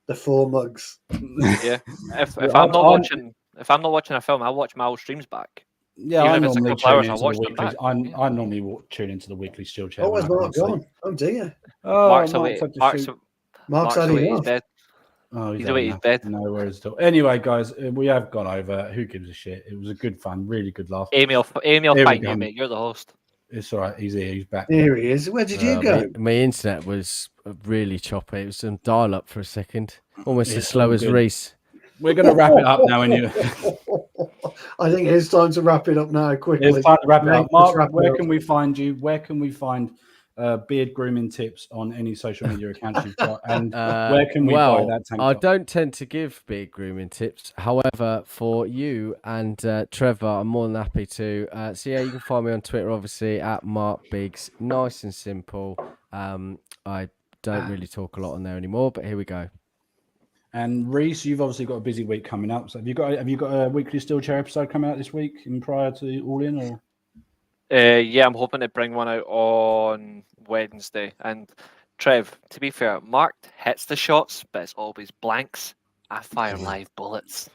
The 4 mugs. Yeah. If I'm not watching a film, I'll watch my old streams back. Yeah, I normally tune into the weekly Steel Chair. Oh, where's Mark gone? Oh dear. Mark's away. Mark's away. He's dead. Oh, he's away. He's dead. No worries at all. Anyway, guys, we have gone over. Who gives a shit? It was a good fun, really good laugh. Amy, thank you, mate. You're the host. It's all right. He's here. He's back. Here he is. Where did you go? My internet was really choppy. It was some dial-up for a second, almost as slow as Reese. We're going to wrap it up now. I think it's time to wrap it up now, quickly. It's time to wrap it up. Mark, where can we find you? Where can we find beard grooming tips on any social media accounts you've got? And where can we buy that tank top? I don't tend to give beard grooming tips. However, for you and Trevor, I'm more than happy to. So yeah, you can find me on Twitter, obviously, at Mark Biggs. Nice and simple. I don't really talk a lot on there anymore, but here we go. And Reese, you've obviously got a busy week coming up. So have you got a weekly Steel Chair episode coming out this week and prior to All In? Or yeah, I'm hoping to bring one out on Wednesday. And Trev, to be fair, Mark hits the shots, but it's always blanks. I fire live bullets.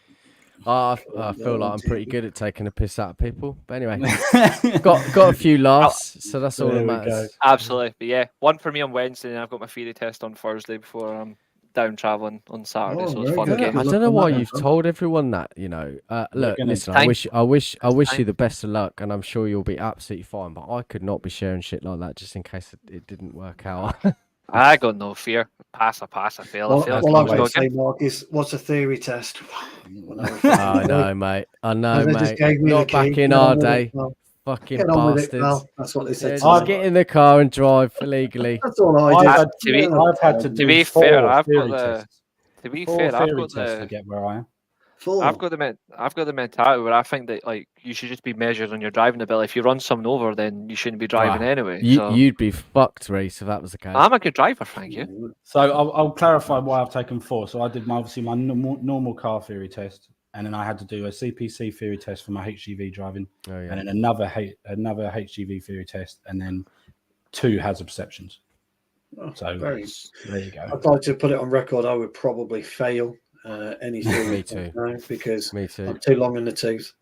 I feel like I'm pretty good at taking a piss out of people. But anyway, got a few laughs, so that's all that matters. Absolutely. But yeah, one for me on Wednesday, and I've got my theory test on Thursday before I'm down traveling on Saturday. So it's fun again. I don't know why you've told everyone that. Look, listen. I wish you the best of luck, and I'm sure you'll be absolutely fine. But I could not be sharing shit like that just in case it didn't work out. I got no fear. Pass, I fail. All I'm going to say, Mark, is what's a theory test? I know, mate. Not back in our day. Fucking bastards. That's what they said. I'll get in the car and drive illegally. That's all I did. I've had to do to be fair, I've got to get where I am. 4. I've got the mentality where I think that like you should just be measured on your driving ability. If you run someone over, then you shouldn't be driving anyway. You'd be fucked, Reese, if that was the case. I'm a good driver, thank you. So I'll clarify why I've taken 4. So I did my normal car theory test, and then I had to do a CPC theory test for my HGV driving, and then another HGV theory test, and then 2 hazard perceptions. So there you go. I'd like to put it on record. I would probably fail anything. Me too. Because Me too. I'm too long in the tooth.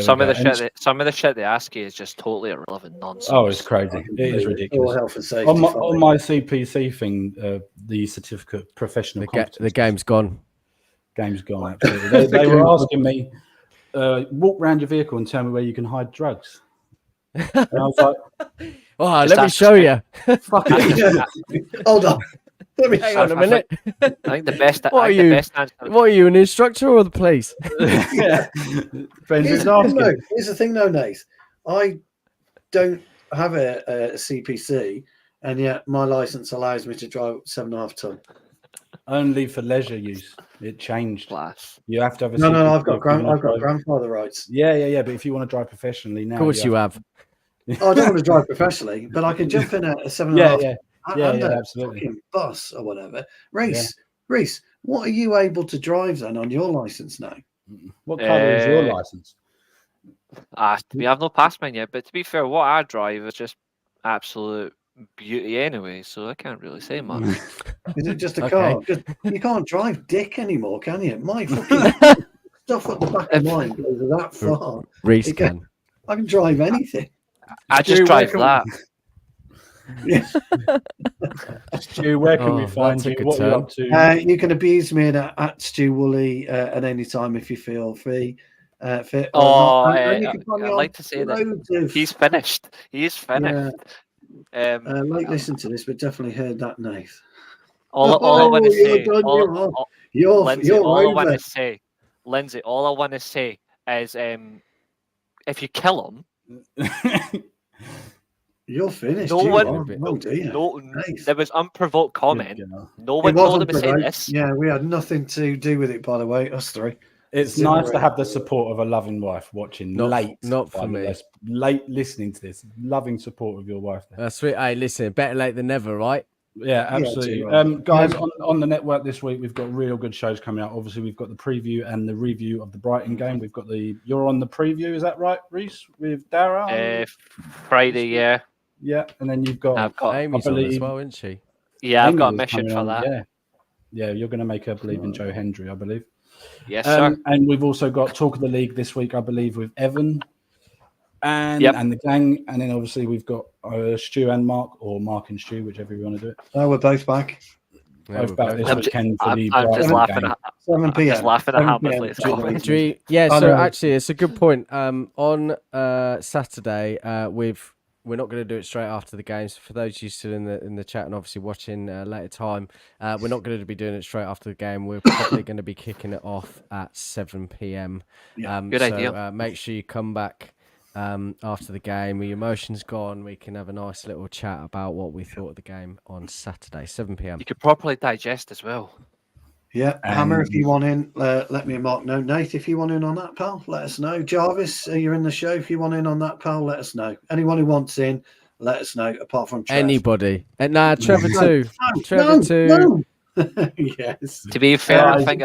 Some of the shit they ask you is just totally irrelevant nonsense. Oh, it's crazy. It is ridiculous. All health and safety. On my CPC thing, the certificate professional competence. The game's gone. Game's gone. Absolutely. They were asking me, walk around your vehicle and tell me where you can hide drugs. And I was like, oh, let me show you. Fuck it. Hold on. Let me Hang on a minute. I think the best. What are you, an instructor or the police? Yeah. Here's the thing, though, Nath. I don't have a CPC, and yet my license allows me to drive 7.5 ton. Only for leisure use. It changed. Class. You have to have a No, CPC. I've got grandfather rights. Yeah. But if you want to drive professionally now, Of course you have. Oh, I don't want to drive professionally, but I can jump in a 7.5. Absolutely. Bus or whatever. Reese, what are you able to drive then on your license now? What colour is your license? We have no pass mine yet, but to be fair, what I drive is just absolute beauty anyway, so I can't really say much. Is it just a car? You can't drive dick anymore, can you? My fucking stuff at the back of mine goes that far. Reese can. I can drive anything. I just drive that. Yeah. Stu, where can we find you? What are you up to? You can abuse me at Stu Woolley at any time if you feel fit. I'd like to say that he's finished. He's finished. Yeah. Listen to this, but definitely heard that, Nath. All I want to say, Lindsay, all I want to say is, if you kill him, you're finished. There was unprovoked comment. No one told him to say this. Yeah, we had nothing to do with it, by the way, us three. It's nice to have the support of a loving wife watching not for me. Late listening to this, loving support of your wife. That's sweet. Hey, listen, better late than never, right? Yeah, absolutely. Guys, on the network this week, we've got real good shows coming out. Obviously, we've got the preview and the review of the Brighton game. We've got you're on the preview, is that right, Reese, with Dara? Friday, yeah. Yeah, and then you've got Amy's on as well, isn't she? Yeah, I've got a mission for that. Yeah, you're going to make her believe in Joe Hendry, I believe. Yes, sir. And we've also got Talk of the League this week, I believe, with Evan and the gang. And then obviously we've got Stu and Mark, or Mark and Stu, whichever you want to do it. Oh, we're both back. Both back this weekend for the I'm just laughing at 7 p.m. Just laughing at Hammersley's commentary. Yeah, so actually, it's a good point. On Saturday, we're not going to do it straight after the game. So for those of you still in the chat and obviously watching later time, we're not going to be doing it straight after the game. We're probably going to be kicking it off at 7 p.m. Good idea. Make sure you come back after the game. Your emotions gone. We can have a nice little chat about what we thought of the game on Saturday, 7 p.m. You could properly digest as well. Yeah, Hammer, if you want in, let me and Mark know. Nate, if you want in on that, pal, let us know. Jarvis, you're in the show. If you want in on that, pal, let us know. Anyone who wants in, let us know, apart from Trev. Anybody. And Trevor too. Trevor too. No. Yes. To be fair, I think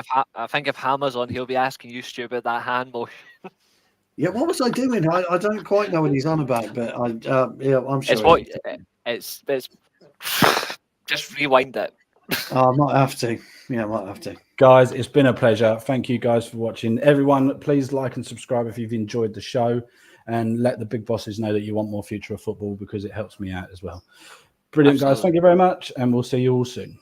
if Hammer's on, he'll be asking you, Stu, about that hand motion. Yeah, what was I doing? I don't quite know what he's on about, but I'm sure. It's just rewind it. I might have to. Yeah, I might have to. Guys, it's been a pleasure. Thank you guys for watching. Everyone, please like and subscribe if you've enjoyed the show, and let the big bosses know that you want more Future of Football, because it helps me out as well. Brilliant, Absolutely. Guys. Thank you very much, and we'll see you all soon.